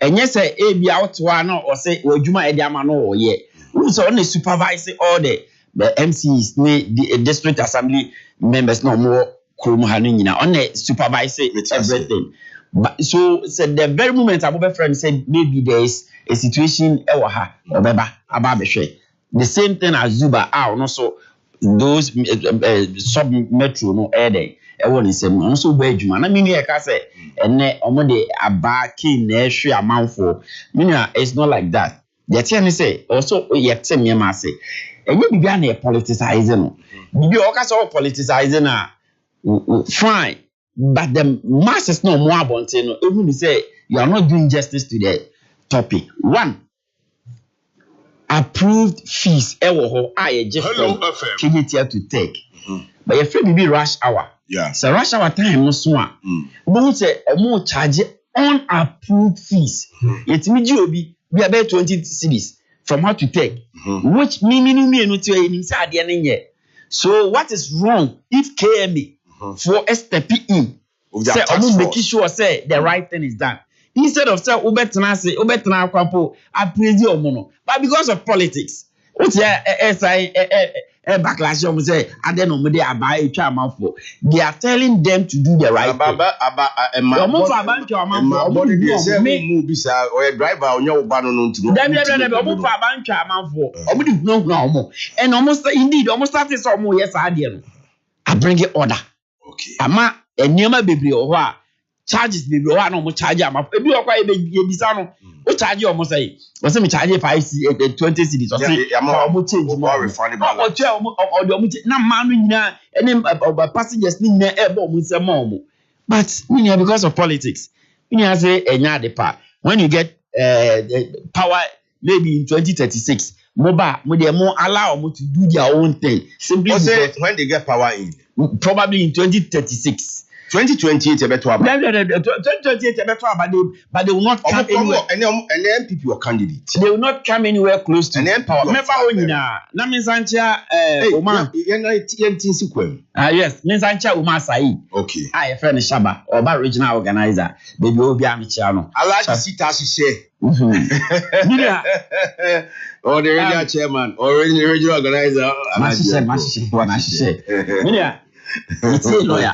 And yes, I be out one or say, well, Juma Ediamano or ye. Who's only supervising all the MCs, the district assembly members, no more. On the supervise everything. But so said the very moment our friend said maybe there is a situation or the same thing as Zuba are also those sub metro no air day. Everyone is saying also where you man. I mean here can say and omode abaki na amount for meaning it's not like that. The thing say also yet me ma say and you be na politicizing no. Be also politicizing fine, but the masses no more about it. Even say you are not doing justice to the topic. One, approved fees. I just KGTL to take, but your friend be rush hour. Yeah, so rush hour time no swan. But say more charge unapproved fees. It means you be about 20 cities from how to take, which me no to inside the end. So what is wrong if KMA for step in say I'm making sure say the right thing is done instead of say obetna kwapo appraise your mono but because of politics what SI backlash say and then they are buy for they are telling them to do the right thing driver on your banner and almost indeed almost started some yes I bring it order. Okay. Ama enyema bebre o ho a charges bebre o ho na mo charge ama ebi o kwa e bisa no o charge o mo say o say me charge 20 cedis o say o change mo refundable o che o mo na ma no nyina ene passengers ni nyina e bo mo se mo But because of politics, say the part. When you get power, maybe in 2036, mobile, more allow them to do their own thing. Simply because when they get power in, probably in 2036. 2028 a better 2028 a better, but they will not come anywhere. And the MPP or candidate. They will not come anywhere close to power. Remember when na Minsancha Uma yes, Minsancha Uma Sai. Okay. I friend Shaba, Oba regional organizer. Baby Obi Amichano. Alaji Sita Sise. Or the regional chairman, or the regional organizer. Mashishe. It's a lawyer.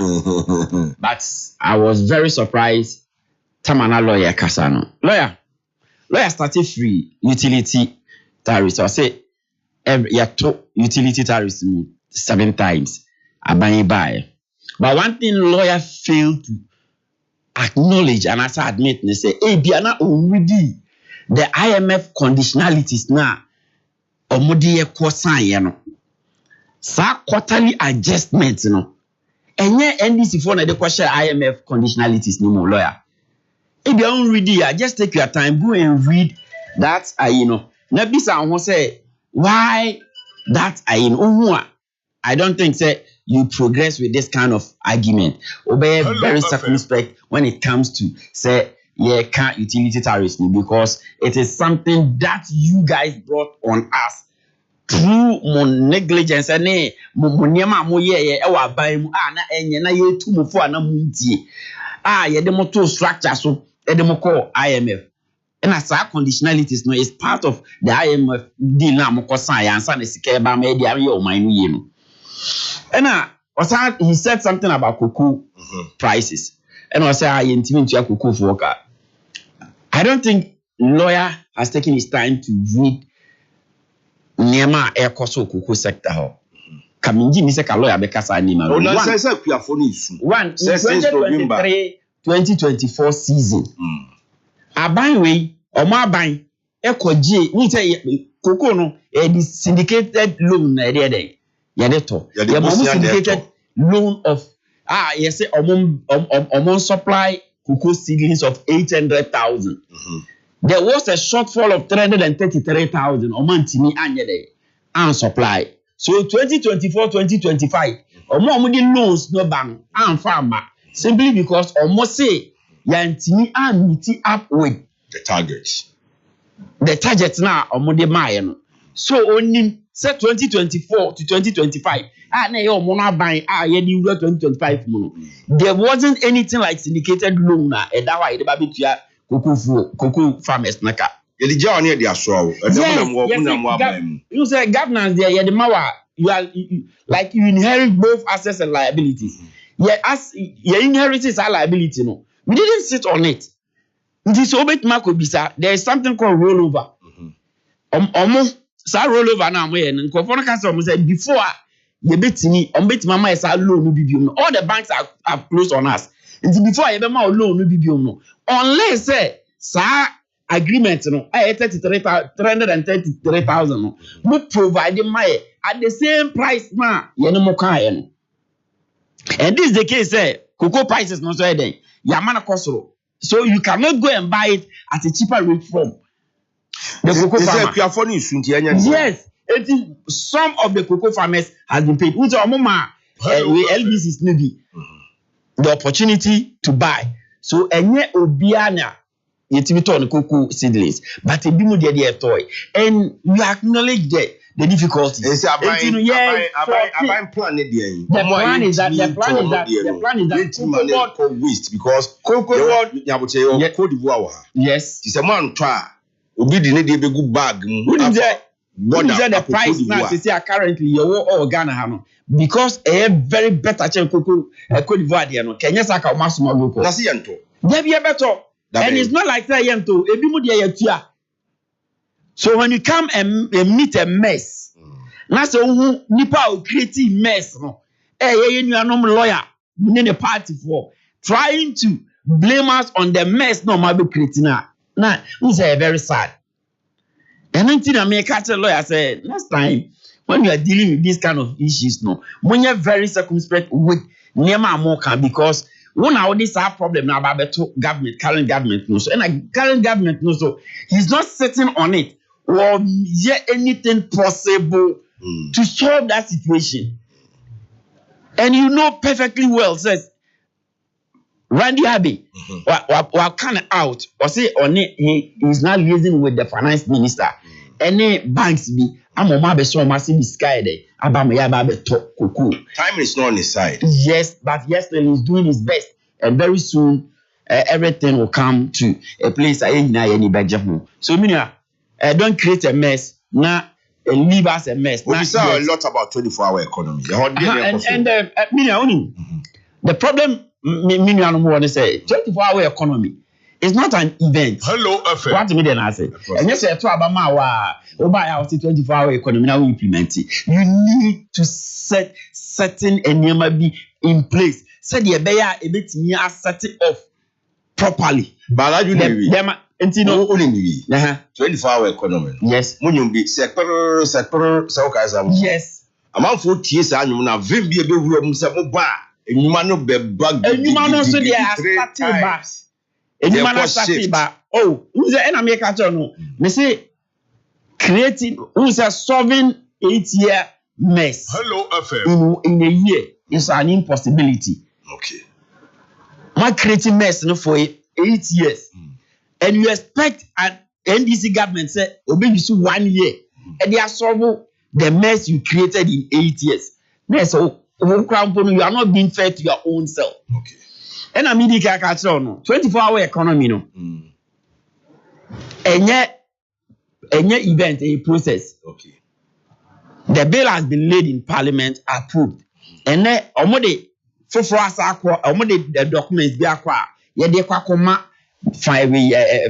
But I was very surprised. Tamana lawyer Kasano. Lawyer started free utility tariffs. So I say utility tariffs 7 times. I buy. But one thing lawyer failed to acknowledge, and as I admit, they say, hey, Biana already the IMF conditionalities now. Omodi ekwosan sa quarterly adjustment enye NDC for na dey question IMF conditionalities no more lawyer. If you don't read it, just take your time, go and read that na bisa ho say why that I don't think say you progress with this kind of argument. Obey very circumspect when it comes to say can't utility tariffs because it is something that you guys brought on us through negligence and niema mo ye e wa ban mu na enye na ye tu mo fo na mu ntie ye de mo to structure so e de mo call IMF and as our conditionalities no is part of the IMF deal na mo ko san ya ansa na sika e ba ma e dia ye o man ye no and he said something about cocoa prices and I say I intimi to cocoa for worker. I don't think lawyer has taken his time to read Niema air coso cocoa sector. Kaminji ni se ka lawyer be kasa ni ma. One, 2023-2024 season. Aban we omo aban ekoje ni say cocoa no the syndicated loan na dey to. Syndicated loan of yes say omo supply cocoa seedlings of 800,000. There was a shortfall of 333,000 omantimi anye dey and supply. So 2024-2025 omo di loans no ban and farmer simply because omo say yantimi and meet up with the targets. The targets now omo dey my no. So only say 2024 to 2025 na ye omo na ban ye di 2025 mo. There wasn't anything like syndicated loan na e da why dey ba betua cocoa farmers naka. You say governance there, you like you inherit both assets and liabilities. Your inheritance is a liability, no. We didn't sit on it. There is something called rollover. Almost rollover now. Before you bet me, mama is a loan. All the banks are closed on us. Before you ever loan, unless say agreement no 333,000 no we provide my at the same price na ye no mo kan ye no. And this is the case cocoa prices no so then yamana kosoro, so you cannot go and buy it at a cheaper rate from the cocoa farmer. Yes, some of the cocoa farmers has been paid with mama LBC is maybe the opportunity to buy. So enye obiana yetimi on cocoa seedlings, but a bimu de toy, and you acknowledge the difficulties. The plan is that cocoa waste because cocoa Cote d'Ivoire. Yes, it's a man try. Obi di ne de be good bag. What is the price now? Say currently you all Ghana because a very better check cocoa Cote d'Ivoire there no. Kenya saka o masuma go. Nasi yanto. There be better. And it's not like that yento ebimu dia yatua. So when you come and meet a mess, na so who nipa o create mess no. Ye nuanom lawyer within the party for trying to blame us on the mess no ma be creating na. Na we say very sad. And until I make catch a lawyer say next time when you are dealing with these kind of issues no, when you're very circumspect with Nema Amoka because One now this our problem now about the government, current government no so. And a current government no so he's not sitting on it or yet anything possible to solve that situation. And you know perfectly well, says Randy Abbey, while kind of out, or say on it, he is not liaising with the finance minister. Any banks be, I'm on my best, so massive sky day. Time is not on his side. Yes, but yesterday he's doing his best, and very soon everything will come to a place I ain't any budget. So, don't create a mess, now leave us a mess. We saw a lot about 24-hour economy. The problem. Me want to say 24-hour economy is not an event. Hello, FM. What me then I say? And you say to Abama wa oba ya 24-hour economy now we implement it. You need to set certain enema be in place. So the beya a bit me set it off properly. But you know 24-hour economy. Yes. Munyum be sector so kaza. Yes. Amanfo tie sa anyum na vim bi e be wura mu se mo ba enyuma no be bag enyuma no so dey starting back enyuma no starting back oh who say na me catch no me say creating who say solving 8-year mess. Hello FM. In a year is an impossibility. Okay. My creating mess no for 8 years and you expect an NDC government say obe you see 1 year and they are solve the mess you created in 8 years. So you are not being fair to your own self. Okay. And I mean, no 24-hour economy, no. And yet, event, a process. Okay. The bill has been laid in Parliament, approved. And then, the documents be acquired.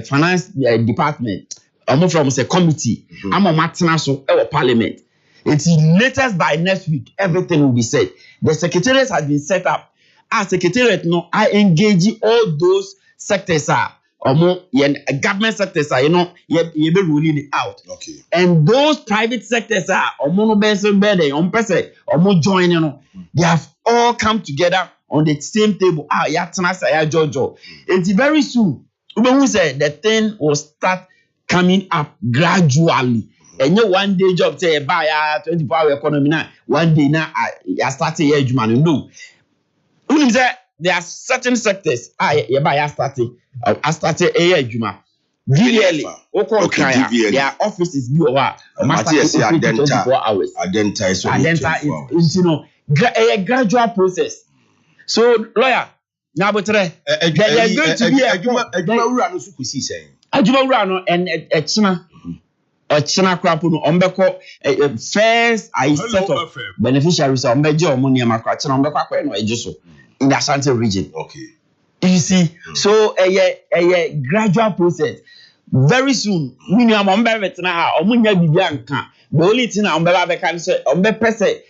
Finance department. From a committee. I'm a matinaso Parliament. It's latest by next week, everything will be said. The secretariat has been set up. As secretariat, no, I engage all those sectors government sectors are, you be ruling it out. Okay. And those private sectors are, joining, they have all come together on the same table. Jojo. It's very soon. Who said the thing will start coming up gradually. And you one day job say buy 24-hour economy now. One day now I start a year no. There are certain sectors I started a year juma. Really, their offices be over. Matthias 24 hours. Adenta is a gradual process. So lawyer, now but there's going to be a and a China. China crap no ombeko first I set up beneficiaries on bejo money amakwa China ombeko akwa no ejiso in the Ashanti region. Okay. You see, so a gradual process. Very soon, minimum ombe vetina ha omunya bibia nka. The only thing ombe ba can say ombe pese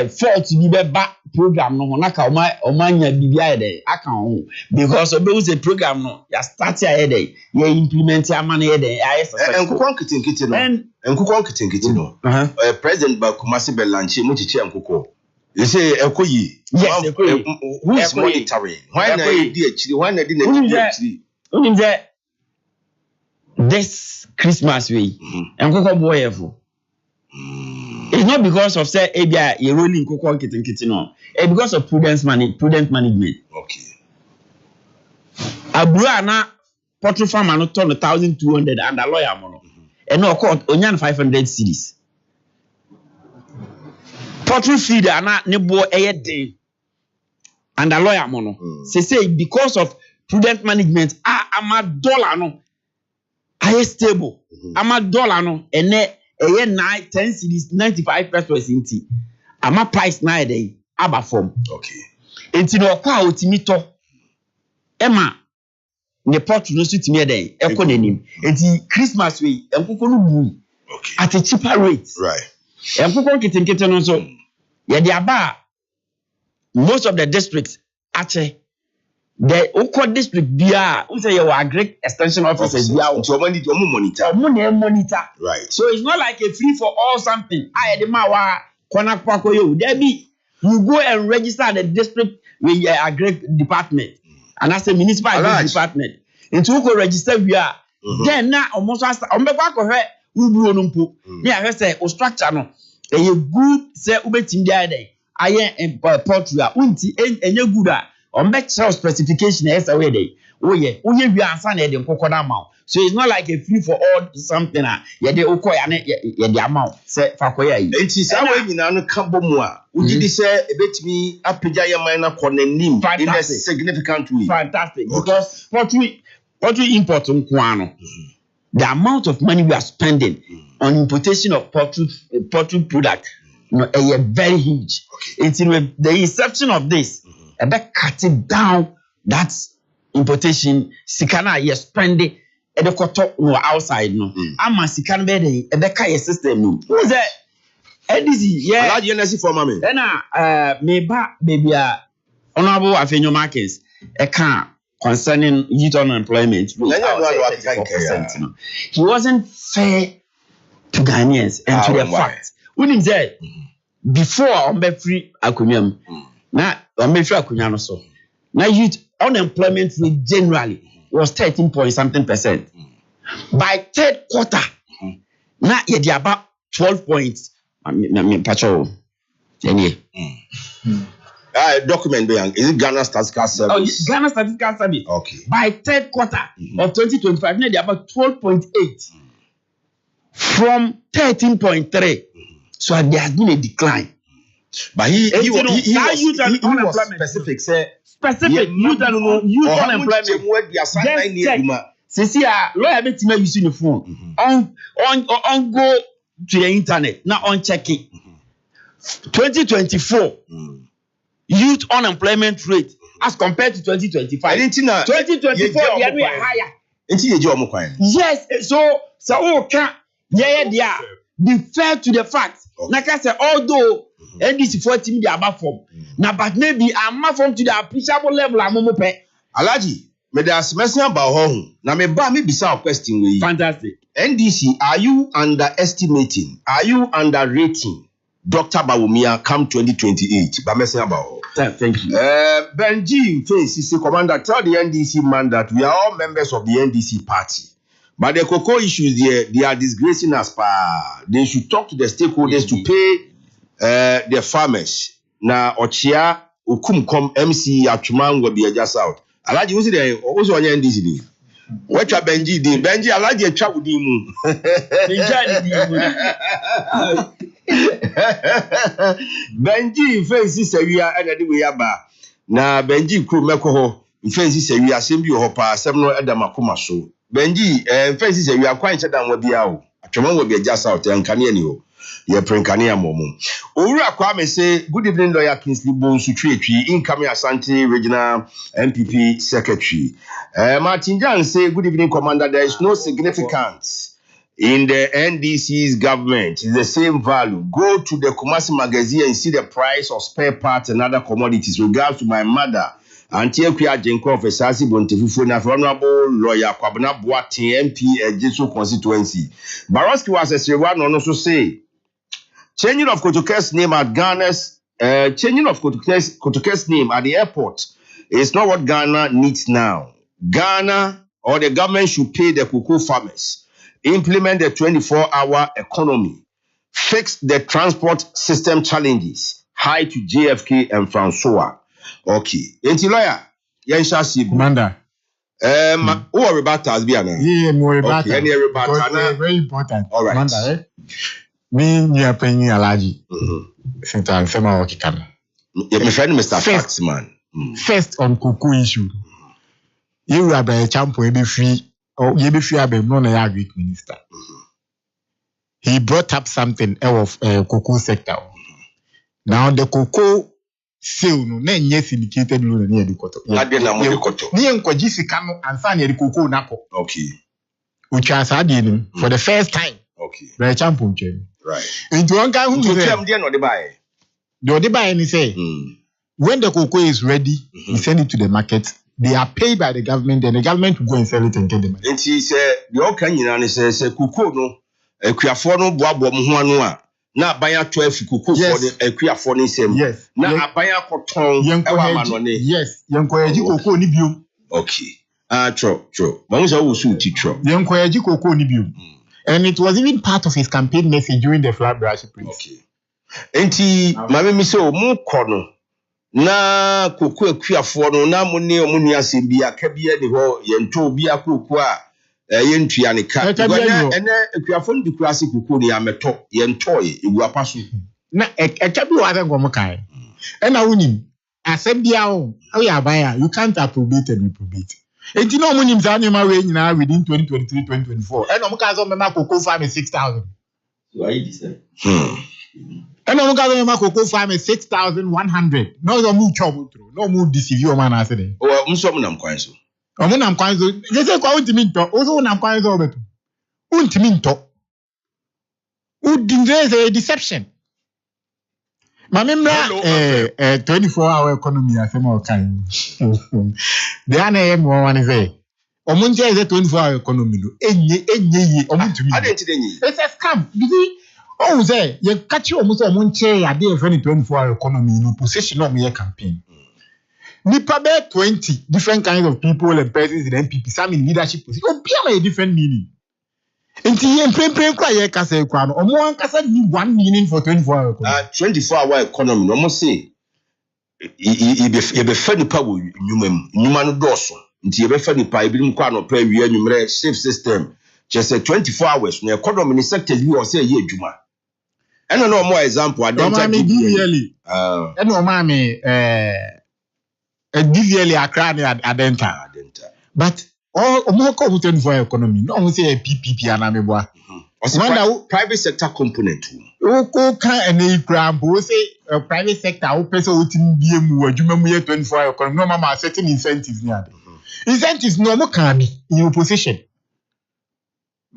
fault bi be ba program no na ka omanya bibia de aka ho because obe use a program no ya start ya de ya implement ya man ya de ya enkukon kitinkiti no president ba Kumasi Belanchi mu chichi enkukon you say ekoyi yes who is monitoring why na di achiri why na di achiri this Christmas way enkukon boyefo. It's not because of say ABI you're rolling cocoa kitten no. It's because of prudent management. Okay. Abura na poultry farmer no turn 1,200 and a lawyer mono. And no court onyan 500 cedis. Poultry feeder na nebo day and a lawyer mono. Say because of prudent management I'm a dollar no. I stable. I'm a dollar no and a year 9, 10 cities, 95 pesos in tea. I'm a price 9 day. Aba form. Okay. Enti no kwa otimito. Emma. Ne pot no suit me day. Eko nenim. Enti Christmas way. Enkoko no bui. Okay. At a cheaper rate. Right. Enkoko kitenkete no so. Ye di aba. Most of the districts ache. The Oko district bia, who say you are great extension officers bia. So monitor. Monitor. Right. So it's not like a free for all something. I the mawa kona kwako yo. There be you go and register at the district we agri department and as a municipal agri department into who go register we are then na almost as ombekwa ko hwe uburo no mpo na ya say o structure no e good say ubetim dia dey aye poultry a unti enye good a ombekwa specification e say we dey oye wi ansa na e dey nkokọ na ma so it's not like a free for all something ye dey okoya na ye dey amount say fakoya yi enti sa we nyina no ka bomu a ugidi say ebetimi apagya ye man na konanim in a significant way. Fantastic. Because poultry import the amount of money we are spending on importation of poultry product very huge. Until the inception of this, cut it down that importation sikana you spending at the quarter no outside no. Ama sikana be the system no. Who's that? Yeah. Allow you to for mommy. Then me ba baby honorable Afenyo Marcus concerning youth unemployment. He wasn't fair to Ghanaians and to the fact. When he said before on be free akunyam na on be free akunyam so. Now youth unemployment rate generally was 13 point something %. By third quarter, now it about 12 points. Patrol. Document is it Ghana Statistical Service? Oh, Ghana Statistical Service. Okay. By third quarter of 2025, now they about 12.8 from 13.3. So there has been a decline. But he was specific. Specific youth unemployment. Just check. See, lawyer bet me using the phone. On go to the internet now on checking 2024 youth unemployment rate as compared to 2025. 2024 they are higher. Yes, so can be fair to the fact. Like I said, although NDC 14 they are above form now, but maybe I'm not from to the appreciable level. I'm Alaji, me das messing about home. Now me ba me bisa question we. Fantastic. NDC, are you underestimating? Are you underrating Dr. Bawumia come 2028? Ba messing about. Thank you. Benji CC commander tell the NDC man that we are all members of the NDC party. But the cocoa issues there, they are disgracing us. They should talk to the stakeholders to pay the farmers. Now, Ochia, Ukumkom, MC, Atuman will be just out. Alaji, who's there? Also on NDC. What a Benji did. Benji, Alaji, a chat with him. Benji, faces a we are another way about. Now, Benji, crew Mekoho, faces a we are simply hopa, seven Adamakuma so. Benji, faces we are quite down with the hour. Atuman will be just out and Canyon. Ye prenkania momo. Owura Kwame say, good evening, Lawyer Kingsley Bonsu incoming Asante Regional MPP Secretary. Martin Jan say, good evening, Commander. There is no significance in the NDC's government. It's the same value. Go to the Kumasi magazine and see the price of spare parts and other commodities. Regards to my mother, Auntie Kuya Jenko of Esasi Bontefufu, na Honorable Lawyer Kwabena Boate MP Ejisu constituency. Baroski was a Sirwan and also say, changing of Kotoke's name at Ghana's changing of Kotoke's name at the airport is not what Ghana needs now. Ghana or the government should pay the cocoa farmers, implement the 24-hour economy, fix the transport system challenges, high to JFK and Francois. Okay. Enti lawyer, Yensha Sibu. Commander. Who are rebatas? Yeah, more rebata. Okay, any rebata? Very important. All right. Commander, me near penny alaji. Since I'm sema wakikana. My friend Mr. Fax man. First on cocoa issue. You are a champion, be free, or you be free, I be non a great minister. He brought up something of cocoa sector. Now the cocoa sale no na syndicated loan near the koto. Ni enkoji sika no ansa near the cocoa nako. Okay. Uchasa adi for the first time. Okay. Very champion chem. Right. Into one guy who the buy and say when the cocoa is ready, we send it to the market. They are paid by the government, then the government will go and sell it and get the money. And he said, the old Kenyan says, cocoa no, a Kuafono Boabo Muano, na abaya 12 kuku for the equia for the same. Yes. Na abaya koton yes, yankoyaji koko ni bio. Okay. True. Mamusa wusu titro. Yankoyaji koko ni bio. And it was even part of his campaign message during the flag brush place. Okay. Enti mame mi se o mu kono na koko equia for no na mo ne o mu ni asem bia ka bia ni ho yento bia koko a yentua ne ka ene ekuafo ndi kurase kuku ni ameto yentoye ewu apaso na echa bi wa ngom kai ena wunim asem bia o ya ban you can't approbate and reprobate enti no munim za nyema we nyina within 2023 2024 ena mo ka zo mema koko farm 6000 so ayi dise ena mo ka zo mema koko farm 6100 no zo mu chobo tro no mu deceive o man asede o mso mu nam kwan so Omunam kwanzo jese kwa untiminto ozo unam kwanzo obetu untiminto udinze deception mamimra 24-hour economy asema okan the ane mo wan say omunje is 24-hour economy no enye omuntumi it's a scam bizi o say ye catch omuso omunche ya dey for 24-hour economy no position of your campaign. Nipa be 20 different kinds of people and persons in MPP, some in leadership position. Oh, a different meaning. Inti yen prem kwa ye kasa kwa no. Omo an kasa ni one meaning for 24-hour economy. 24-hour economy no mo say e be fa nipa wo nyuma no doso. Inti ye be fa nipa e bi kwa no pra wi anwumre safe system. Just 24 hours no economy ni sectors bi o say ye adwuma. Eno no more example identify. Eno mami DVL Accra Adenta. But all Omoko 24-hour economy, no say a PPP anameboa. Private sector component. Oko kan ene ikram bo say private sector o pese o tin bie mu adwuma mu ye 24-hour economy no mama certain incentives ni ade. Incentives no mo kan bi in opposition.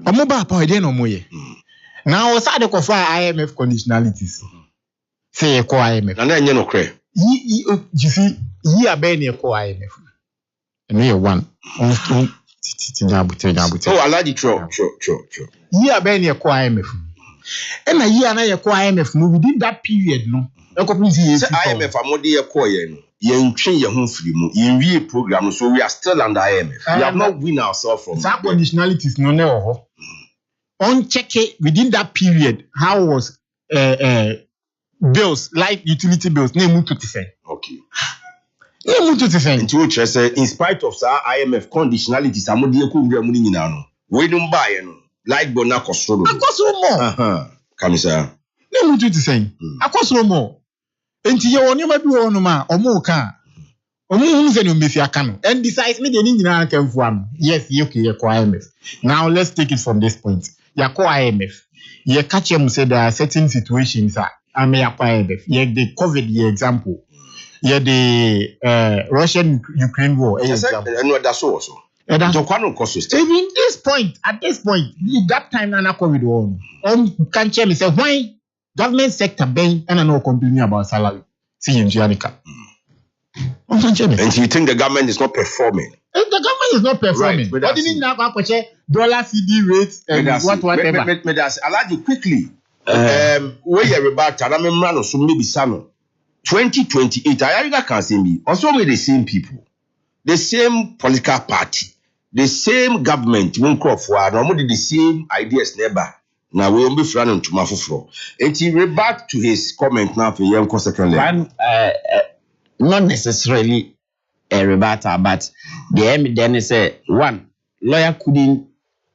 Omo ba pa ide no mo ye. Now o sa de ko for IMF conditionalities. Say e ko IMF. Na enye no kre. You see ye abeni e ko IMF. And we one. Oh, Alaji true. Ye abeni e ko IMF. And a year na ye ko IMF no within that period no. IMF amode ye ko ye no. Ye ntwe ye ho firi mu. Ye wie program so we are still under IMF. We have not win ourselves from that conditionalities no ho. On check it within that period how was bills like utility bills name to say. Okay. Into in spite of IMF conditionalities, amodi ekwu mu nyina no. We no buy no. Like bona kosoro. Akosoro mo. Kamisa. Name to say. Akosoro mo. Enti ye woni ma bi wonu ma omo ka. Omo hu se no mefi aka no. And besides me de ni nyina kan fu am. Yes, okay, ye ko IMF. Now let's take it from this point. Ya ko IMF. Ye catch em say there are certain situations ame ya ko IMF. Ye the COVID ye example. Yeah, the Russian-Ukraine war. And that's also. Even this point, at this point, that time na COVID war. Can check me say why government sector bang and I know complaining about salary. See in Giannica. And you think the government is not performing? The government is not performing. Right, but didn't now dollar CD rates and whatever. I'll add you quickly. Where you're about, and I'm a so maybe some. 2028, I can say me. Also with the same people, the same political party, the same government. Won't call for normally the same ideas. Never. Now we won't be running to my floor. And he revert to his comment now for young consequently. Not necessarily a rebater, but the evidence say one lawyer couldn't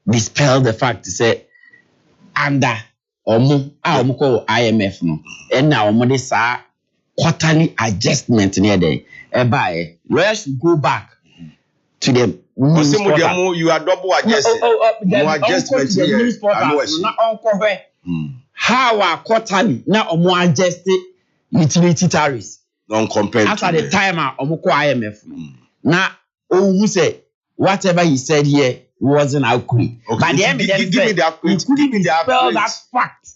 dispel the fact to say under call IMF no, and now this quarterly adjustment near there. By lawyers should go back to the news portal. You are double adjusted. More adjustment here. How are quarterly now more adjusted utility tariffs? Don't compare. After the timer, IMF. Now, who say whatever he said here wasn't accurate. Okay. But the evidence couldn't dispel that fact.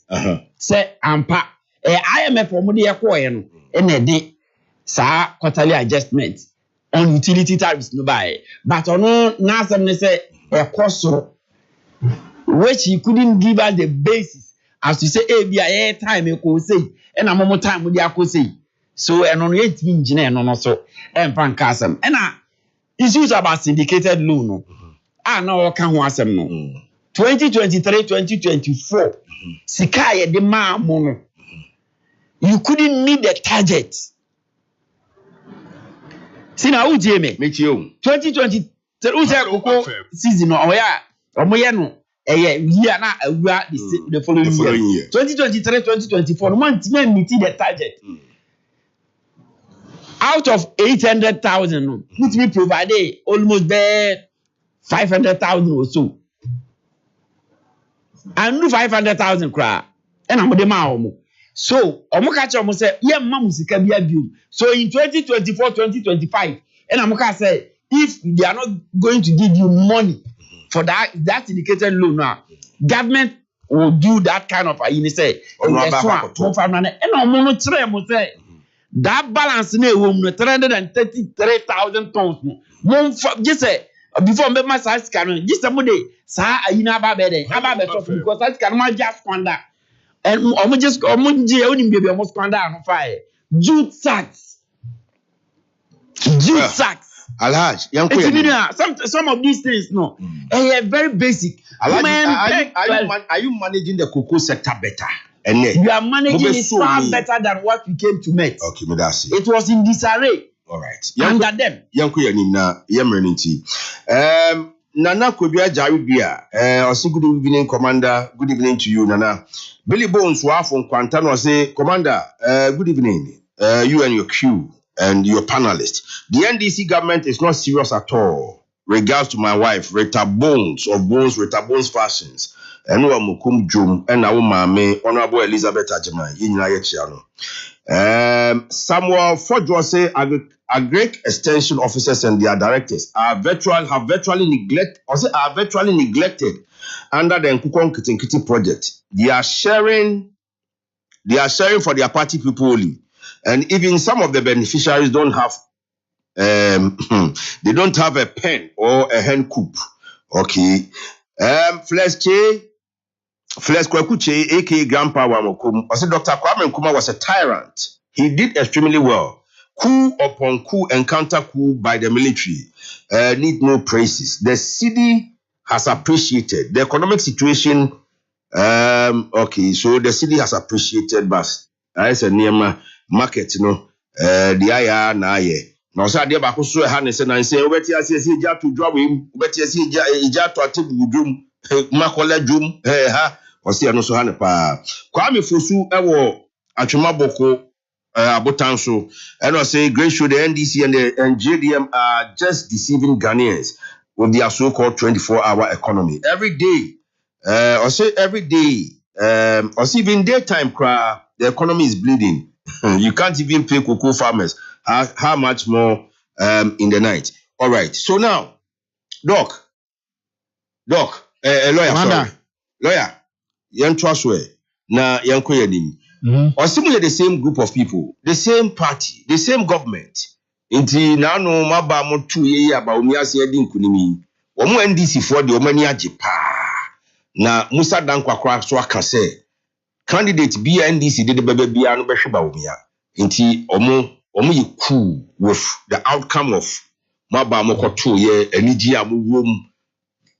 Say ampa IMF omudi and a sa quarterly adjustment on utility tariffs no buy. But on now some say a cost which he couldn't give us the basis as you say be a time e ko say and am time we dey say so eno no yet engineer no so empan kasem and issues about syndicated loan no na o ka ho asem no 2023 2024 sika ye de ma mo no you couldn't meet the target. See now who me 2020 who say season no oya omoye no year na awura the following year 2023 2024 no man meet the target. Out of 800,000 no put me provide almost there 500,000 or so. And no 500,000 cry and I'm the ma so omo ka che omo say ye ma musika bia biom so in 2024 2025 and I'm ka say if they are not going to give you money for that indicated loan now government will do that kind of you say and omo no tire mo say that balance na e no 333,000 tons no just say before me ma sa scan just say mo dey sa ayina aba be dey talk because that scan ma just squander. And almost squander on fire. Jute sacks. Alhaj, some of these things, no. Very basic. Are you managing the cocoa sector better? And you are managing it far better than what we came to meet. Okay, but that's it. It was in disarray. All right. Under them. Nana Kodua Jaribia, also good evening, Commander. Good evening to you, Nana. Billy Bones, Waf from Quantano, say, Commander, good evening. You and your crew and your panelists. The NDC government is not serious at all. Regards to my wife, Rita Bones Fashions, and no Mukum Jum, and our mame, Honorable Elizabeth Ajama, Yinayachiano. Samuel Fodro say, Agric extension officers and their directors are virtually neglected under the Nkukon Kitinkiti project. They are sharing for their party people only, and even some of the beneficiaries don't have they don't have a pen or a hand coop. Okay, Flex Kwakuche, aka Grandpa Wamokum, I said Dr. Kwame Nkrumah was a tyrant. He did extremely well. Coup upon coup and counter coup by the military. Need no praises. The city has appreciated the economic situation. Okay, so the city has appreciated, but I said near market, you know, the aya na ye. Now, so I did back also a and say, Obeti, I see Jat to draw him, Obeti, I see Jat to a table drum, Makola drum, or see, I know so Hanepa. Kwame Fosu, Ewo, Achumaboko. Abotanso, and I say, great show the NDC and JDM are just deceiving Ghanaians with their so-called 24-hour economy. Every day, or even daytime, the economy is bleeding. You can't even pay cocoa farmers. How much more in the night? All right. So now, Doc, lawyer, young trustworthy. Na yanko yanim. Or similarly the same group of people, the same party, the same government. Inti na no maba mo 2 years about me ase edi nkunimi. Omo NDC for the omani ajepa. Na Musa Dankwakwa so aka say candidate be NDC de bebe bia no behwe ba omia. Inti omo ye cool with the outcome of maba mo ko 2 years eniji amwom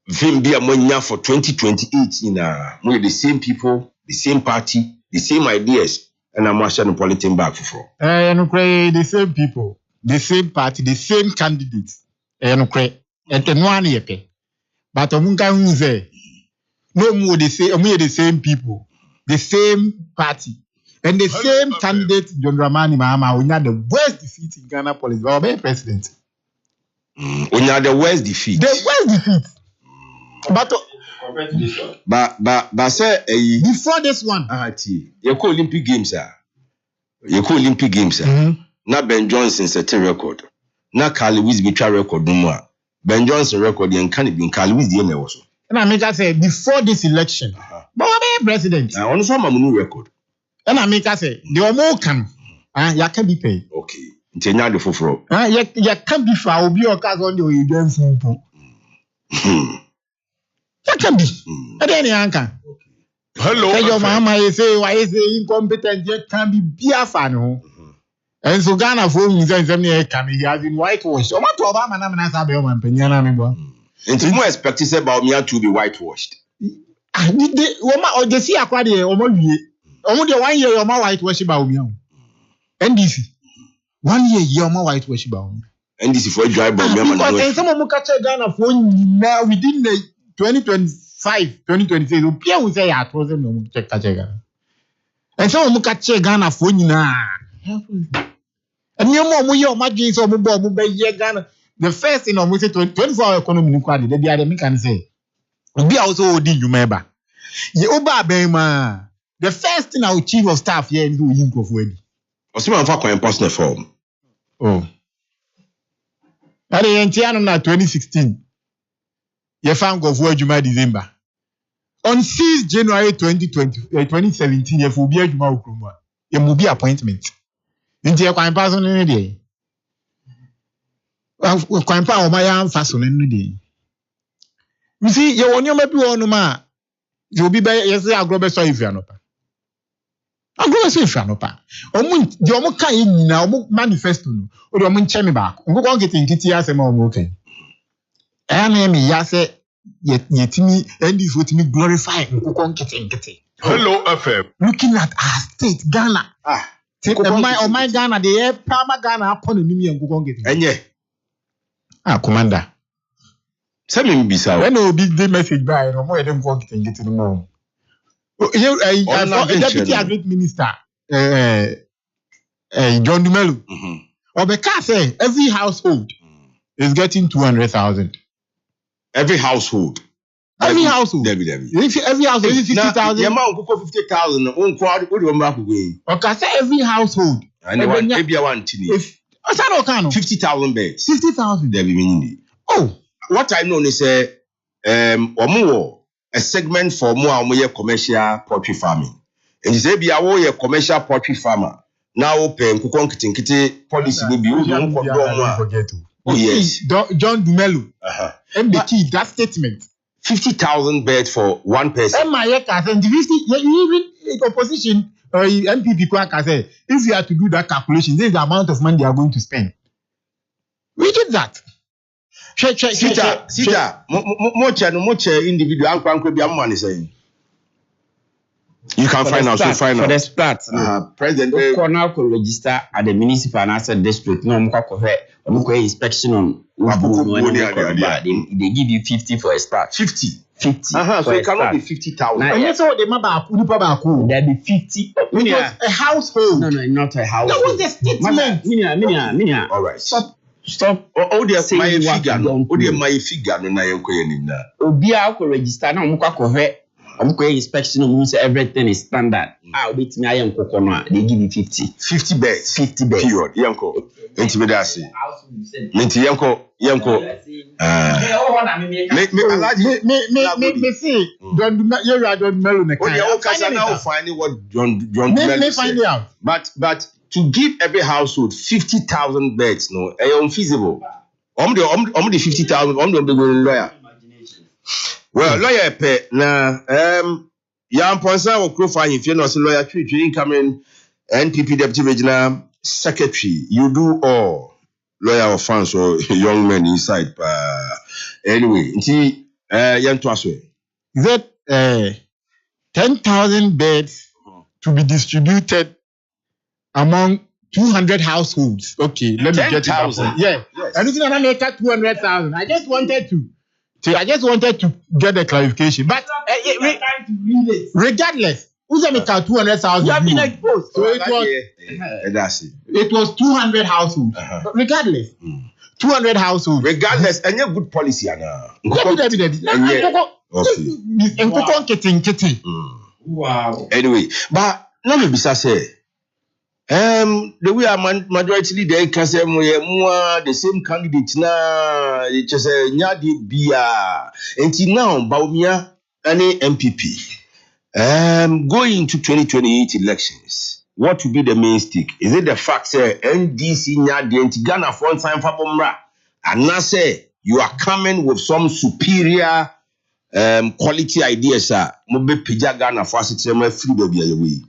vim bia monya for 2028 na mo the same people, the same party, the same ideas, and I'm watching the politics back for. The same people, the same party, the same candidates. And one year. But Omunga say no more the same people, the same party, and the same candidate, John Dramani Mahama, we had the worst defeat in Ghana politics. Our president. We had the worst defeat. The worst defeat. But say before this one, you call Olympic Games, Na Ben Johnson set a record. Na Carl Lewis be try record no more. Ben Johnson record and can it be Carl Lewis the also. And I make I say before this election, but president. I want some new record. And I make I say the more can you can be paid. Okay. Intenya the foforo. You can be for obi o cause on the you don't simple. That can be. And then you can. Hello. Your mama is say why is incompetent yet can be beer fan. And so Ghana for me can he has been whitewashed. So what Obama na sabe o man penyana me bo. It's more expected about me to be whitewashed. Did they Oma or the see akwa de omo wie. Omo de 1 year omo whitewash ba omi o. NDC 1 year omo whitewash ba omi. NDC for drive by me man. Because some of catch Ghana for now within the 2026 opia we say at was no catch Ghana. And some of catch Ghana for nyina. And you more you imagine so mo be ye Ghana. The first thing on say 24-hour economy ni kwade dey be me can say. Obi also odi dwuma eba. Ye oba ben ma. The first thing our chief of staff here is doing Nkofo edi. Osima fa kwa personal form. Oh. Ade yentiano na 2016. Ye fa Nkofo adwuma December. On 6 January 2017 ye fo bi adwuma okromu a. Ye mo bi appointment. Nti ye kwa person ni dey. Kwa mpa o ma ya amfa so ni dey. You see, you want your maybe one ma. You be by yes, agrobe so if you are not. Agrobe so if you are not. The omo kan yin na omo manifesto no. O de omo nche me back. Ngo kon kiti asem omo okay. Na me ya say yetimi ndi for timi glorify ngo kon kiti. Hello FM. Looking at our state Ghana. My Ghana the Palma Ghana upon enemy ngo kon kiti. Enye. Commander. Send me bisa. When no big day message by no more dem go get no more. Deputy Agri Minister John Dumelu. Obeka say every household is getting 200,000. Every household. Every household. Every household is 50,000. Your man go 50,000 on crowd go do back go. Okay, say every household. And maybe one tini. If 50,000 beds. 50,000. There be meaning. Oh. What I know is a segment for more commercial poultry farming. And you say be a commercial poultry farmer. Now open kukon kitin policy will be forget. Oh yes. John Dumelu. MBT that statement. 50,000 beds for one person. Even opposition or MPP can say if you have to do that calculation, this is the amount of money they are going to spend. We did that. Sita, much individual uncle be a money saying. You can find out. For the start, President Corner could register at the municipal and asset district. No, inspection on they give you 50 for a start. 50. So it cannot be 50,000. And that's what the mother there be 50. Because a household. No, not a household. That was the statement. Minia. All right. Stop. Oh, dear, my figure. Oh, dear, my figure. No, I am going to Obia could register. No, inspection means everything is standard. Wait me, I am coconut. They give you 50. 50 beds. 50 beds. Period. Yanko. Intimidasi. Minti yanko. Me see. Don't melon. Oh, yeah. Okay. Now finding what John me find out. But to give every household 50,000 beds, no, unfeasible. The 50,000. The lawyer. Well, lawyer pay na Yam Ponsa will profile if you're not a lawyer incoming NPP Deputy Regional Secretary. You do all lawyer of fans or young men inside. Anyway, Yan Twaswe. That 10,000 beds to be distributed among 200 households. Okay, let me get 10,000. Yeah. Yes. And looking at I make 200,000. I just wanted to get the clarification. But regardless, who's a make 200,000? You have been exposed. So it was 200 households. Regardless. 200 households. Regardless, and your good policy. Wow. Anyway, but let me be say. The way our majority leader can say more the same candidate na it just nyadi bia until now Baumia any MPP going into 2028 elections, what will be the main stick? Is it the fact say NDC nyadi until Ghana front time for bomra and now say you are coming with some superior quality ideas mo be pija Ghana for asitema free baby ayewe.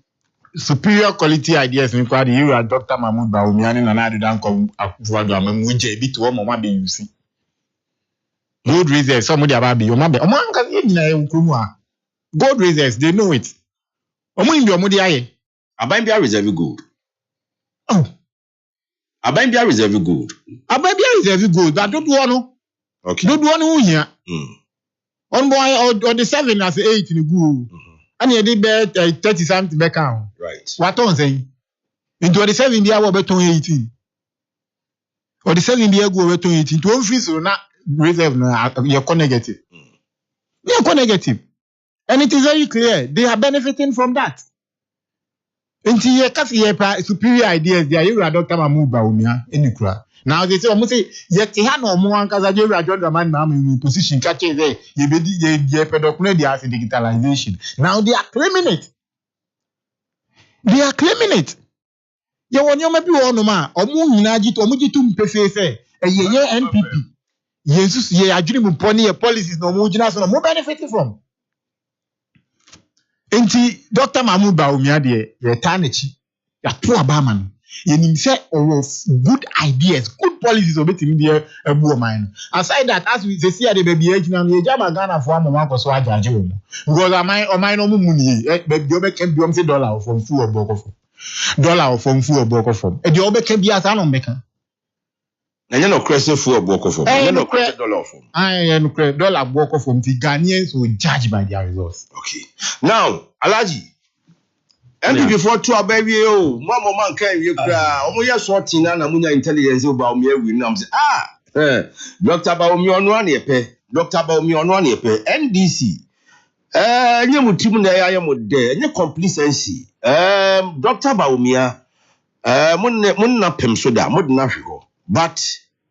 Superior quality ideas in kwadi you are Dr. Mahmoud Bawumia na na adan ko akufuado amamu je bi to mo ma be yusi. Gold reserves some dey about be o ma be o ma nka ye nyina e nkromu a. Gold reserves they know it. Omo imbi omo dey aye. Abambia reserve gold. Oh. Abambia reserve gold. Abambia reserve gold that don't want. Okay. Don't want who here. On boy or the 7 as 8 in the gold. And you did bet 30 something back down. Right. What on saying? Into the 7 the hour bet on 18. Or the 7 the go bet on 18. To free so not reserve you're negative. You're negative. And it is very clear they are benefiting from that. Into your superior ideas, they are Dr. Mahmoud Bawumia in Ukraine. Now they say, almost say, yet he had no more because I do John Draman now in position catching there. You be the pedocule, they are digitalization. Now they are claiming it. They are claiming it. You want your maybe one ma, or moon najit or mujitum PFA, a year NPP. Yes, ye are dreaming pony policies no more generation more benefiting from. Enti Dr. Mahmoud Bawumia de ye tarnichi ya poor barman ye say of good ideas good policies obetimi de ebu man aside that as we say the baby age na ye jama Ghana for amama ko so ajaje wo because amai no mu ni baby obeka bi say dollar from fu oboko from dollar from fu oboko from e de obeka bi asa no mbeka na nye no credit fu oboko from nye no credit dollar from no credit dollar oboko from the Ghanaians will judge by their results. Okay, now Alaji and before two baby oh mama man can you cry omo ye sorting na munya intelligence about me we nam say Dr. Bawumia ono an yepe Dr. Bawumia ono an yepe NDC nye mutim na ya mo de nye complacency Dr. Bawumia mun na pem so da mod na hwe but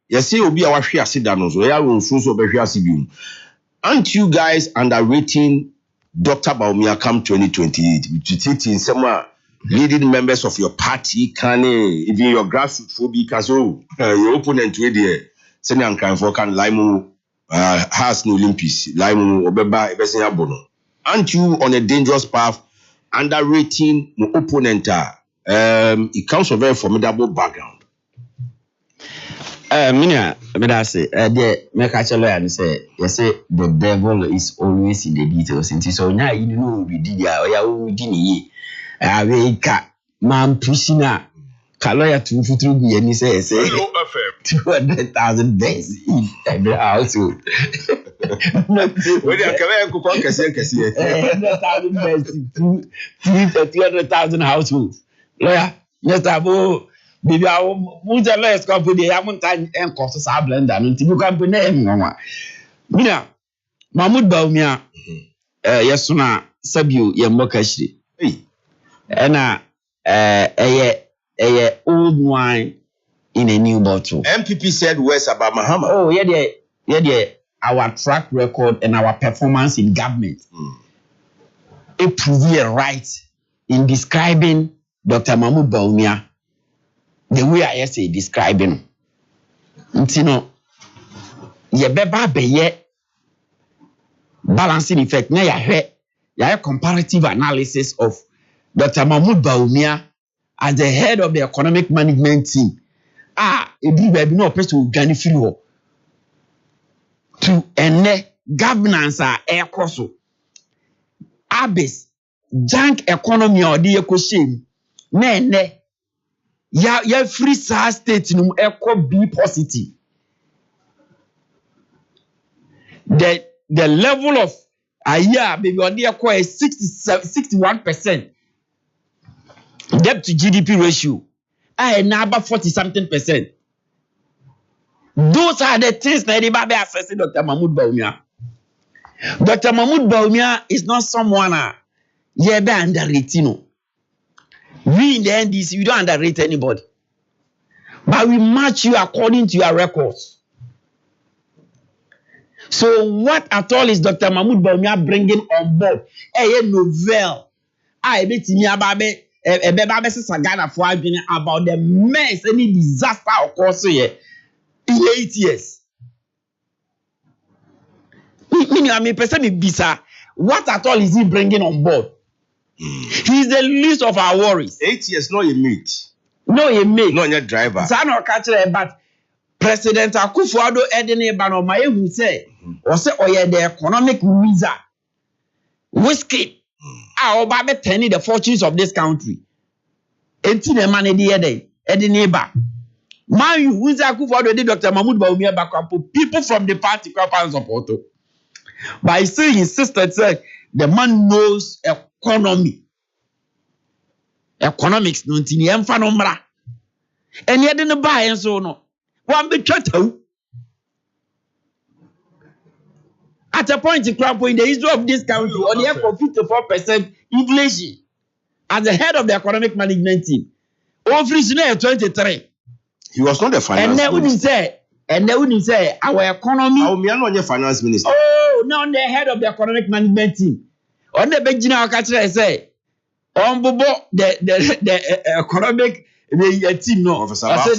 you see obi a wahwe asida no so ya won so behwe asibium. Aren't you guys underrating Dr. Bawumia come 2028 in some leading members of your party can even your grassroots because your opponent with the senior crime for can laimu has no Olympics laimu obeba ebesenya bono. Aren't you on a dangerous path underrating the opponent? It comes from a very formidable background. Minya, I say, make a lawyer and say, you say the devil is always in the details. And so now you know we did ya dini ka man pushing a lawyer to futu be and say 200,000 days in every household. When you come to Kwankasia, 100,000 days to 200,000 households. Lawyer, yes, abo. Baby, I want to let us company. I want time and cost us a blender. Until you can be named. Mina, Mahmoud Bawumia, yes, sooner, Sabu, Yamokashi. And old wine in a new bottle. MPP said words about Muhammad. Oh, yeah, our track record and our performance in government. It proved right in describing Dr. Mahmoud Bawumia. The way I say describing, you know, ye beba be ye balancing effect. Now ya comparative analysis of Dr. Mahmoud Bawumia as the head of the economic management team. It be baby no person to free to ene governance air crosso. Abis jank economy or the eco shame. Ne. Ya free state num echo B positive. The level of baby on the echo is 61% debt to GDP ratio. Now about 40 something percent. Those are the things that the baby assessing Dr. Mahmoud Bawumia. Dr. Mahmoud Bawumia is not someone be underrated. We in the NDC, we don't underrate anybody. But we match you according to your records. So what at all is Dr. Mahmoud Bawumia bringing on board? A novel. About the mess, any disaster occurs here in 8 years. Bisa. What at all is he bringing on board? He's the least of our worries. 8 years, no, you meet. No, you make. No, your driver. Sano catch but President Akufo-Addo Edene Banoma who say, or say, oh yeah, the economic wizard, whiskey, our baby penny the fortunes of this country. Enti the money the other, Edene Ba. Man, you who say Akufo-Addo did Dr. Mahmoud Bawumia Bakampo, people from the party come and support. But he still insisted, said the man knows economy. Economics, no tini emfa no mra. And yet didn't buy and so no. One bit chateau. At a point in the history of this country, on the for 54% inflation as the head of the economic management team. Over 23. He was not the finance minister. And they wouldn't say our economy. Our finance minister. Oh, no, the head of the economic management team. On the big general catcher say, on Bobo, the economic team, no. Professor Bafo.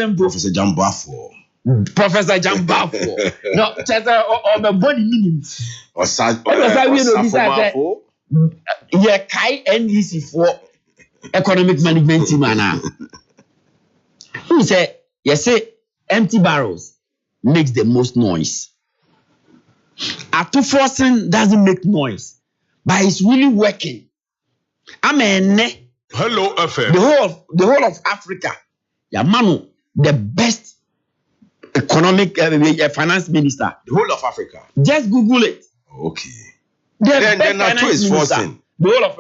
Professor Jambafo. Professor Jambafo. No, Chester or the body minimum. Or yeah, Kai NEC for economic management team. Who said, yes, say empty barrels makes the most noise. Forcing doesn't make noise, but it's really working. Hello, FM. The whole of Africa, yeah, Manu, the best economic finance minister. The whole of Africa. Just Google it. Okay. Then NATO is forcing. The whole of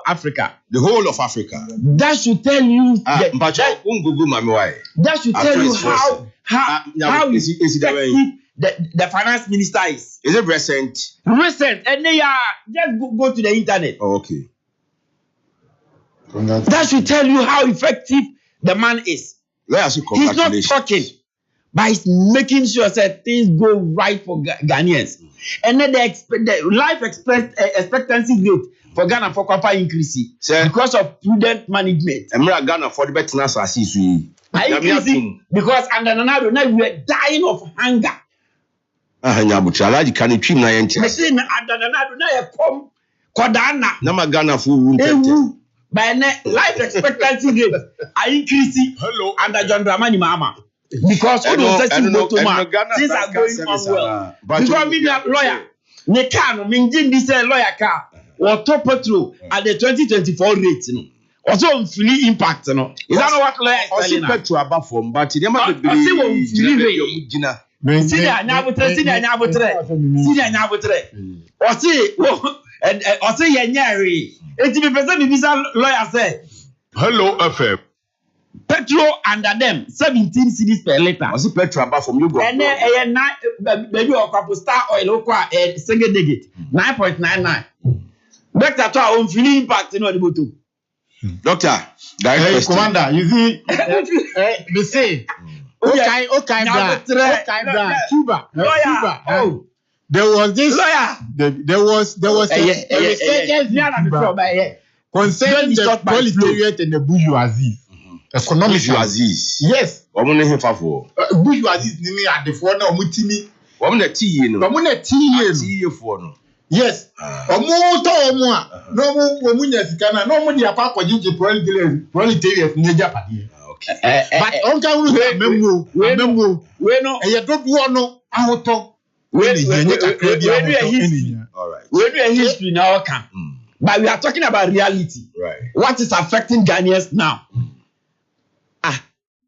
Africa. The whole of Africa. That should tell you. But Google why. That should tell you how effective the finance minister is. Is it recent? Recent, and they are just go to the internet. Oh, okay. That should tell you how effective the man is. He's not talking, but he's making sure that things go right for Ghanaians. And then the life expectancy rate for Ghana for copper increase because of prudent management. Ghana for the better because under Nanado now we are dying of hunger. By life expectancy rate are increasing under John Dramani Mahama. Because all those things are going on well. Because me a lawyer, ne car no me this lawyer car or top petrol at the 2024 rate, you know. Also free impact, you know. Is that not what lawyer is telling us? Petrol above form, but you never be Senior Nabotre. Or say Yanyari. 80% of visa lawyer say. Hello, FM. Petrol under them 17 cedis per liter. Was it petrol above from you go? And then baby or couple star oil single digit 9.99. Doctor to our own free impact in the bottom. Doctor, hey, Commander, you see, they say, okay, Cuba. Oh, there was this lawyer. There was concerning the proletariat and the bourgeoisie. Economic bourgeoisie. Yes. Bourgeoisie ni at the phone now mutimi. For yes. Omo to omo a no mo nya sika na no mo dia pa akwaji proletariat ni Japan. Okay. But on can remember we no e do no ahoto we all right. We do a history now can. But we are talking about reality. Right. What is affecting Ghanaians now?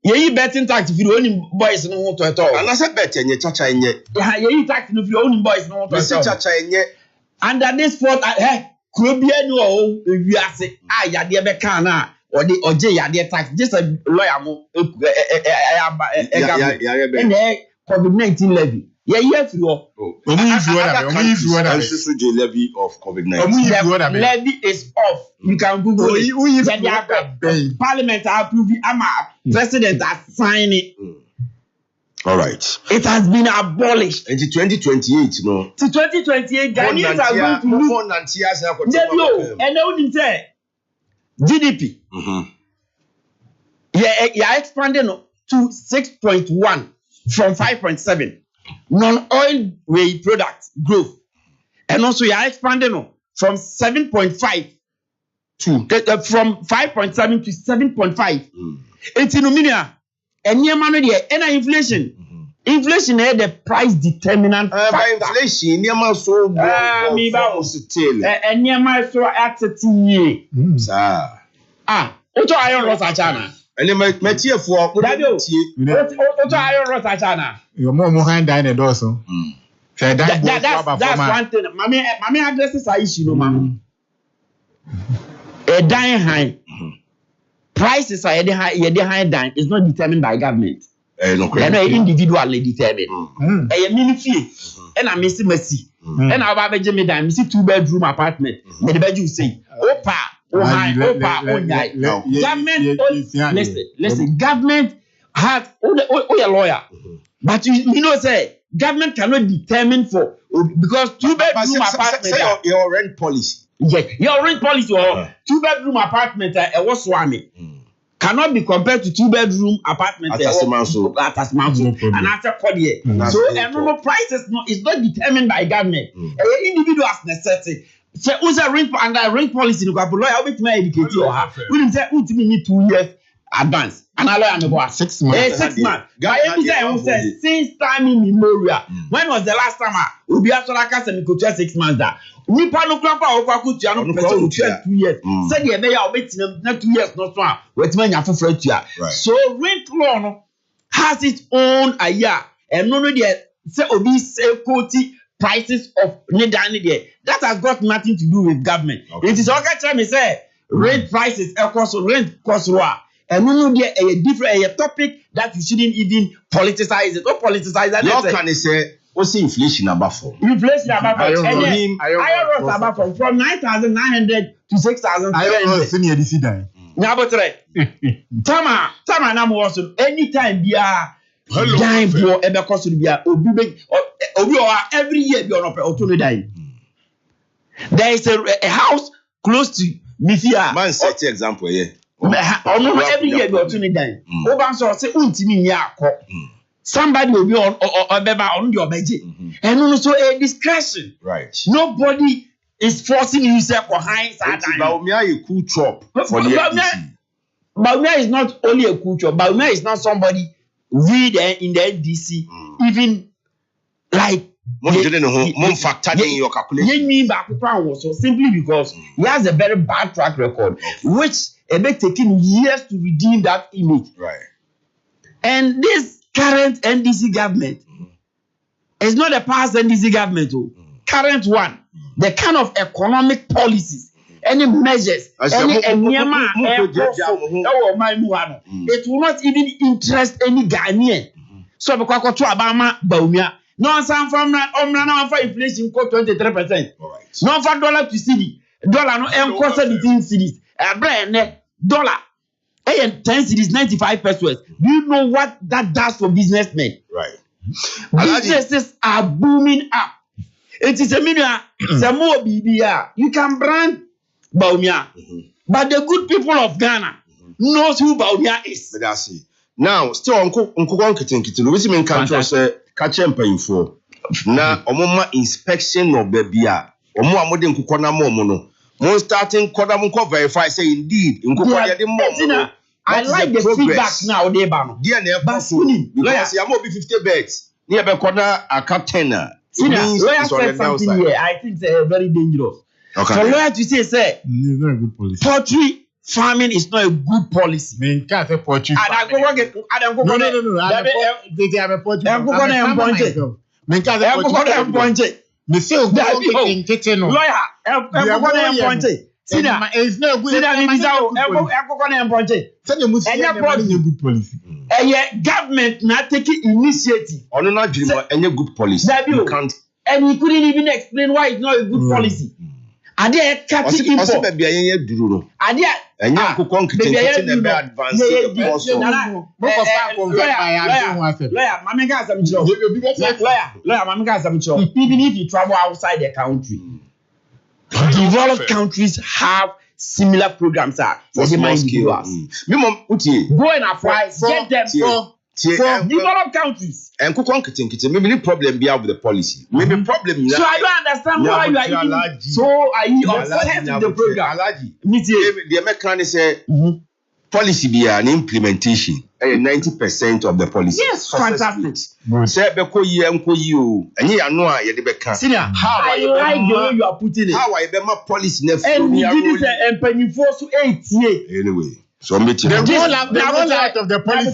You betting tax if you only boys no want to at all. And I said bet enye chacha enye. You tax if you only boys no want to at all. Chacha enye. Under this fault Krobia no we are say ya de be kan na or the oje ya de tax just a lawyer mo COVID-19 levy. Yeah, free levy of COVID-19. Levy is off. You can Google it. Parliament approved it. President has signed it. All right. It has been abolished. Until 2028, no. To 2028, Ghanaians are going to lose. And they wouldn't say GDP. Yeah, expanding to 6.1 from 5.7. non-oil whey products growth. And also you are expanding from 7.5 to from 5.7 to 7.5. It's in Uminia. And near man and inflation. Inflation is the price determinant. By inflation, near man so me still. And near my so at the sir. Oto iron rods achana. And the material for Oto iron rods achana. Your mom behind the door so. That's one thing. Mommy addresses our issue, no, mama. A dying high. Prices are a high dying. It's not determined by government. They're individually determined. A mini fee. And I miss mercy. And I'll have a Jimmy dime. See 2-bedroom apartment. The bedroom say, Opa, government. Listen. Government has a lawyer. But you know, say government cannot determine for because 2-bedroom apartment. Say your rent policy. Yeah, your rent policy or 2-bedroom apartment was swami cannot be compared to 2-bedroom apartment at Asmanso and after Codier. So every price is not determined by government. Individuals necessity. Say who's a rent under rent policy no go lawyer with my educate you have. We didn't say we need 2 years advance. And I lawyer me 6 months. 6 months. But say since time immemorial. When was the last time we be after like say me go 6 months da. Nipa no kwapa okuakutua no person 2 years. Say the be ya obetinam na 2 years no so a wetima nya foforo tua. So rent law no has its own aya. And no there say obi say quote prices of nedani there. That has got nothing to do with government. It is okay tell me say rent prices equals rent cost raw. And no there a different a topic that you shouldn't even politicize it. Don't politicize that. How can they say what's inflation about for? Inflation about for. I was about from 9,900 to 6,300. I was senior DC die. Now but Tama na mo also anytime bia dime for ebe cost bia obi every year be on oto dime. There is a house close to Mifia. Man set example here. Every year be oto dime. Oba so say untimi nya akọ. Somebody will be on the obeje. And also a discretion. Right. Nobody is forcing himself for high side. Baumia is a cool chop for the NDC. Baumia is not only a cool chop. Baumia is not somebody in the NDC. Even like factor in your calculation. So simply because he has a very bad track record, which it may take him years to redeem that image. Right. And this current NDC government is not a past NDC government. Current one, the kind of economic policies, any measures, it will not even interest any Ghanaian. So because to Obama Baumia, no some from for inflation 23%. No for dollar to cedi, dollar no cost between cities. A brand dollar. And 10 cities, 95 pesos. Do you know what that does for businessmen? Right. Businesses are booming up. It is a million, some more BBR. You can brand Baumia. But the good people of Ghana knows who Baumia is. But that's it. Now, still Uncle Kitchen, which mean country say catch info. Now, Omoma inspection of Babia. Omo modern Kukona Momono. More starting Kodamko verify say indeed in I like the feedback now, Debano. Dear Basuni, because you have 50 beds near Bekoda a captain. Lawyer said something here. I think it's very dangerous. Okay. For lawyer to say, it's not a good policy. Poultry farming is not a good policy. Men can't say poultry. No. They have a poultry. Men can't say poultry. Monsieur, lawyer, it's no good. Good policy. Government not taking initiative. On not any good policy. You can't. And he couldn't even explain why it's not a good policy. Are they catching info? Are they? Even if you travel outside the country, developed countries have similar programs for the individuals. Go and apply, get them For developed countries. And maybe problem be out with the policy. Maybe problem. So I don't understand why you are even so are you obsessed with the program? The American say policy be an implementation. 90% of the policy. Yes, fantastic. Say beko yi enko yi o. Enye ya no a ye de beka. Senior, how I like the way you are putting it. How I be my policy na and you did this empanyfo so 8 years. Anyway. So the rollout of the policy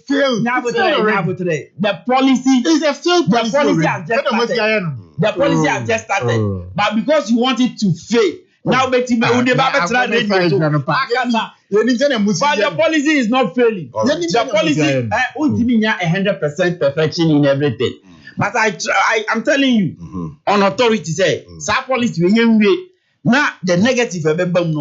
failed. The policy is a failed policy. The policy has just started. But because you want it to fail, now but the policy is not failing. The policy 100% perfection in everything. But I'm telling you, on authority say, that policy we now the negative no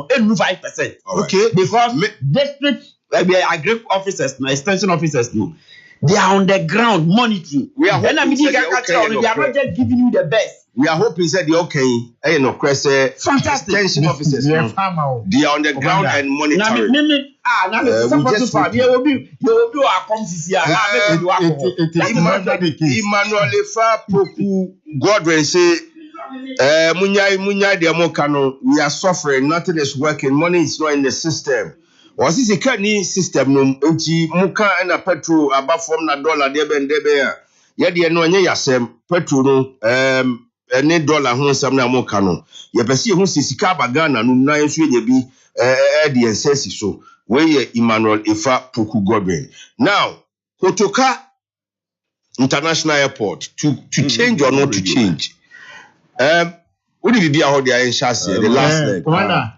5%. Okay, because district agri officers, extension officers, no, they are on the ground monitoring. We are they are not just giving you the best. We are hoping that the fantastic extension officers. They are on the ground and monitoring. Emmanuel Efa Poku Godwin say Munya Diamokano, we are suffering, nothing is working, money is not in the system. Was this a canny system? No, Muka and a petrol above from $1 debe. Yadi no nye yasem petrol any dollar who some na mokano. Ye pesi who sisika bagana no na enso ye bi the ensesi so. We Emmanuel Efa Poku Godwin. Now, Kotoka International Airport to change or not to change. What did you be out there in Chassis the last leg?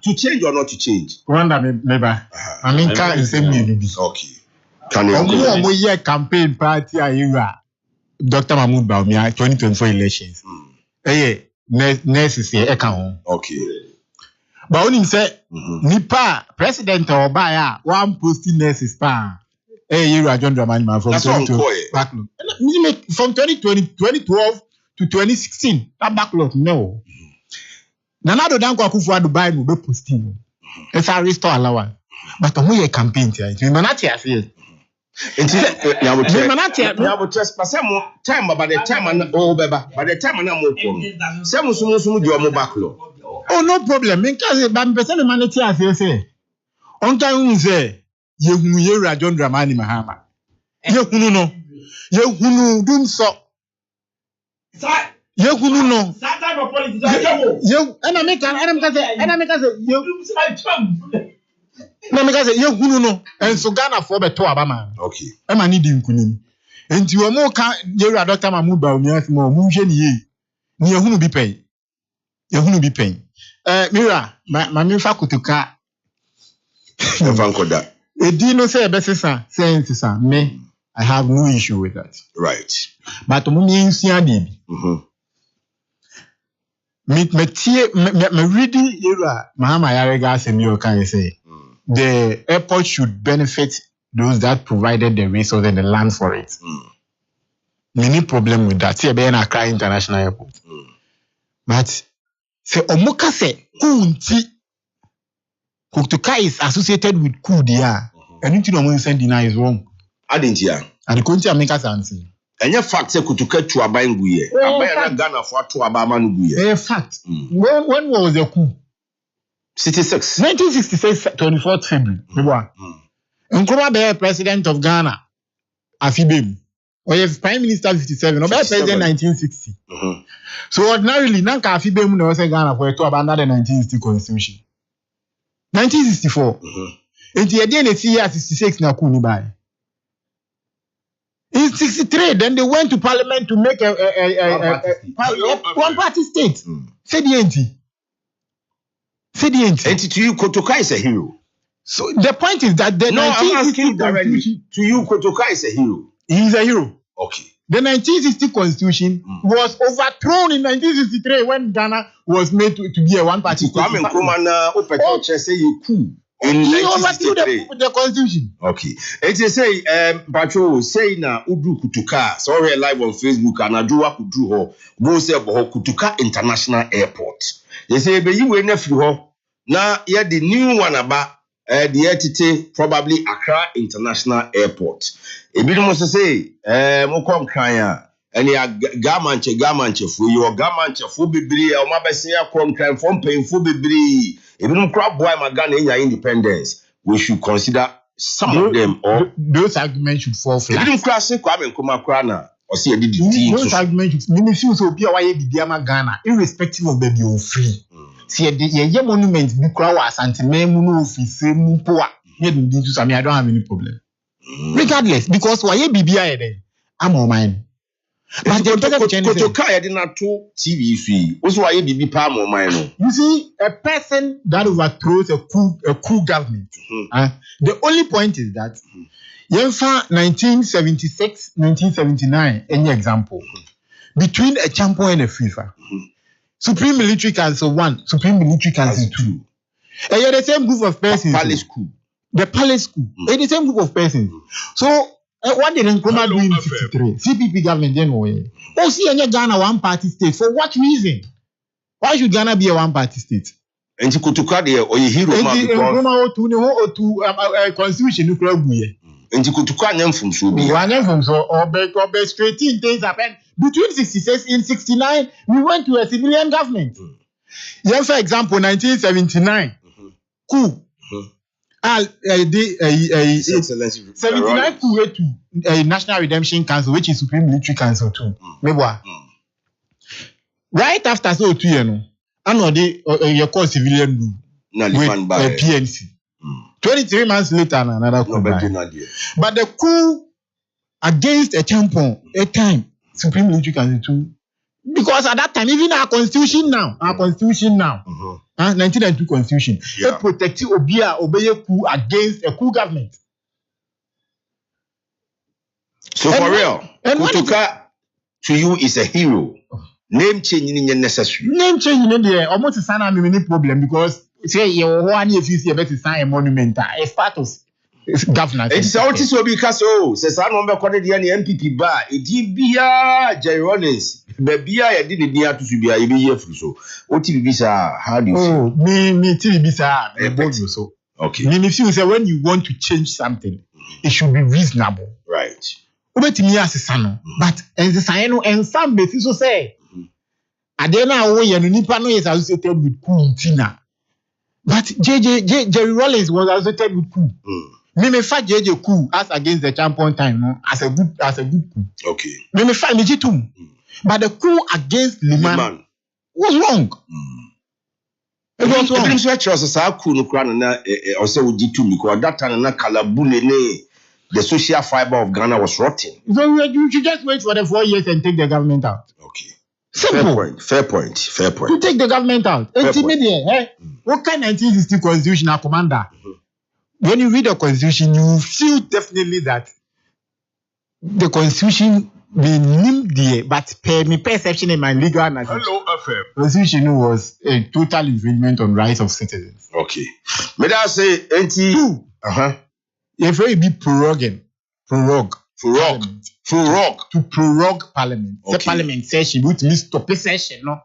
To change or not to change? Maybe. I mean, can't say me. Okay. Can you year campaign party Dr. Mahmoud Baumia 2024 elections. Nurses here account. Okay. But when he said Nipa President Obaya one posting nurses pa. You are John Dramani from 2012 to 2016. That backlog no. Nanado Danko Akufo Dubai will be posting. It's a restore allowance. But I'm a campaign here. You manati as here. Yeah, just time by the time and by the time and I'm some do a backlog. Oh, no problem. Because I'm person manati as you say. On time say you John Dramani Mahama. You no. You dum so. You no. You and I make you no. And so Ghana for beto abama. Okay. I ma need nkunim. Enti wo mo ka Jerry Dr. Mahmoud Baumia mo mu hwe ni ye. Ni ehunu bi pen. Ehunu bi pen. Mira, ma mi fa kutuka. Evankoda. Edi no say ebesesa, say nsesa. Me, I have no issue with that. Right. But mo mi nsia bi. Me reading era Mahama Yarega Semio can say the airport should benefit those that provided the resource and the land for it. Many problem with that. See, be na Accra International Airport. But say Omoka say Kunti Kutuka is associated with Kudia. And you know when send deny is wrong. Adintia. And Kunti America answer. And your fact say Kutuka to abayin guye. Abayin Ghana for to abama guye. Fact. When was the coup? 66. 1966, 24th February. Nkrumah be president of Ghana. Afibem. Or if prime minister 57. Or be president 1960. So ordinarily, nanka Afibem no say Ghana for to abandon the 1960 constitution. 1964. And the idea they see 66 na coup ni buy. In 63, then they went to parliament to make a one-party state. Say the NT. Say the NT. And to you, Kotoka is a hero. So the point is that the I'm asking directly. To you, Kotoka is a hero. He is a hero. Okay. The 1960 constitution was overthrown in 1963 when Ghana was made to be a one-party state. Kwame Nkrumah say you coup. In 1963. The constitution. Okay. It is say, Pacho say na Udu Kutuka. Sorry, live on Facebook and Adua Kudu ho. Go say Boho Kutuka International Airport. They say, be you were nephew ho. Now, yeah, the new one about the entity probably Accra International Airport. Ebi no must say, mo kom kran and ya gamanche fu your gamanche fu bibiri o mabese ya kom kran from painful bibiri. Ebi no crab boy magana in your independence. We should consider some of them or those arguments should fall flat. Ebi no class Kwame Nkrumah krana or see those arguments should feel so be why the Biama Ghana irrespective of baby or free. See the monument be crowd as anti-memu no office mu poa. I don't have any problem. Regardless, because why BBI then I'm on mine. But the Kotoka did not to TV. Also, why BB palm on mine? You see, a person that overthrows a coup government. The only point is that Yenfa 1976, 1979, any example between a champion and a FIFA. Supreme Military Council 1, Supreme Military Council 2. And you're the same group of persons. The palace coup. They're the same group of persons. So, what did Nkrumah do in 1963? CPP government then way. Oh, see, and Ghana one party state. For what reason? Why should Ghana be a one party state? And you could to there or you hear Nkrumah to constitution nuclear buye. And you could to them from so be. One from so or straight things happen. Between 66 and 69, we went to a civilian government. Yes, for example, 1979, coup. 79 coup to National Redemption Council, which is Supreme Military Council too. Right after so 2 years, I know they call civilian rule with PNC. 23 months later, another coup. But the coup against a champion, a time. Supreme Military Council too. Because at that time, even our constitution now, 1992 constitution, it protected obey coup against a coup government. So and for real, Kotoka to you is a hero. Name changing is necessary. Name changing in there almost a sign of any problem because say you want if you see a better sign a monument as part of governance. It's all this will be because says I number connected the MPP bar. It be Jerry Rollins. Baby, I did it near to be a year so. What TVBisa? How do you feel? Me TVBisa. So okay. Me if you say when you want to change something, it should be reasonable. Right. But and the sign and some basis so say. Adena way and nipa no is associated with coup tina. But Jerry Rollins was associated with coup. Me fight JJ coup as against the champion time, no, as a good coup. Okay. Me fight legitimate. But the coup against Liman was wrong. It was wrong. Even so, I coup no crown na or say we G2 because that time na kalabule the social fiber of Ghana was rotten. So you should just wait for the 4 years and take the government out. Okay. Simple. Fair point. You take the government out. What kind of 1960 constitutional commander? When you read the constitution, you feel definitely that the constitution may name there, but per my perception and my legal analysis, constitution was a total infringement on rights of citizens. Okay. May I say, If it be prorogue parliament. Okay. The parliament session, which means stop a session, no?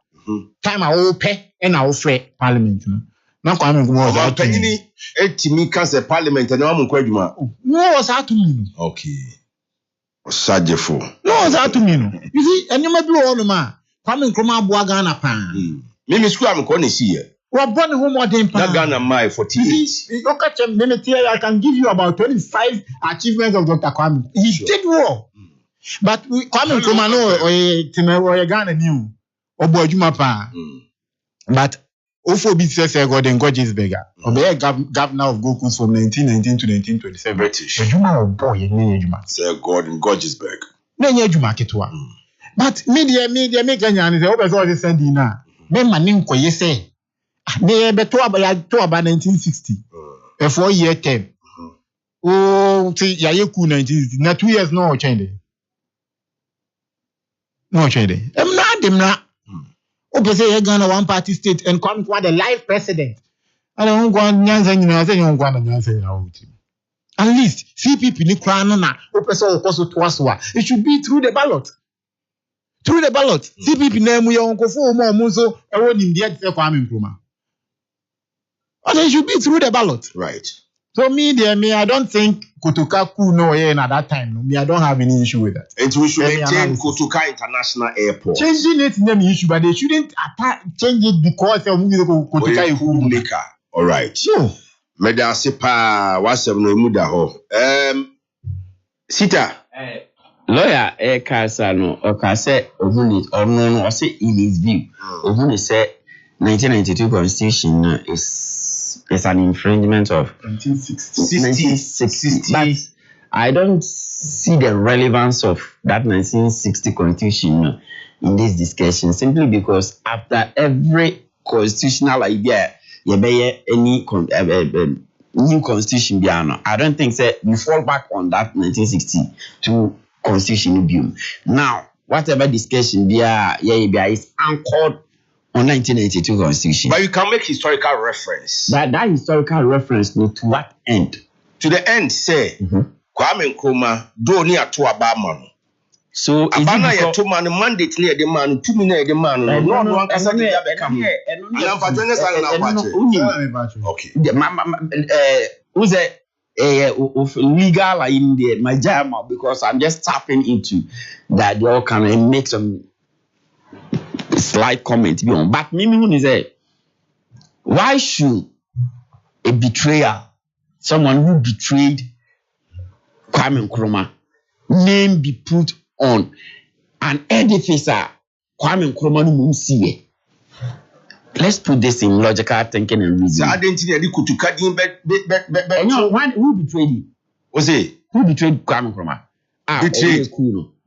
Time I will pay and I will free parliament, no? Now come go out to me. Etimi can say parliament and I'm going to no was out to me. Okay. Sajefo. No was out to me. You see, and you may be on man. Come from our Boagana pan. Mimi school I'm going to see you. We are born home more than Ghana my 48. I can give you about 25 achievements of Dr. Kwame. He did well. But Kwame Nkrumah or Ghana new or Bojumapa. But Ofo says Gordon Gorgesberger, governor of Goku from 1919 to 1927. British. Sir Gordon Gorgesberg. But media make any over sending now. Men manim ko yese. Me be to about 1960. A 4 year term. Oh, see, Yayeku 1960. Now 2 years no change. No change. I'm not. Open say Ghana one party state and come to the live president. I don't go on at least CPP ni krana na open say okoso toaswa. It should be through the ballot. Through the ballot. CPP na mu ye onkofo mo so e woni ndie te Kwame Nkrumah. And it should be through the ballot. Right. So me, I don't think Kotoka could know at that time. No, me, I don't have any issue with that. And we should maintain Kotoka International Airport. Changing it is not an issue, but they shouldn't change it because of Kotoka is cool maker. All right. Sure. Meda sepa wasem no muda ho. Sita. Lawyer Kasa no Okase Ohuni or no say in his view. Ohuni said 1992 constitution is an infringement of 1960. But I don't see the relevance of that 1960 constitution in this discussion simply because after every constitutional idea you be any new constitution biano. I don't think say we fall back on that 1962 constitution bill. Now, whatever discussion there is anchored on 1982 constitution. But you can make historical reference. That historical reference to what end? To the end, say Kwame Nkrumah do ni ato abama. So abana ye to man mandate ni the man 2 minutes the man no no kasa dey become. Okay. Who's a legal in there my jama because I'm just tapping into that they all can make some slight comment beyond. But Mimi is a why should a betrayer, someone who betrayed Kwame Nkrumah, name be put on an edifice Kwame Nkrumah no mumsiye? Let's put this in logical thinking and reason. Who betrayed him? Was it? Who betrayed Kwame Nkrumah?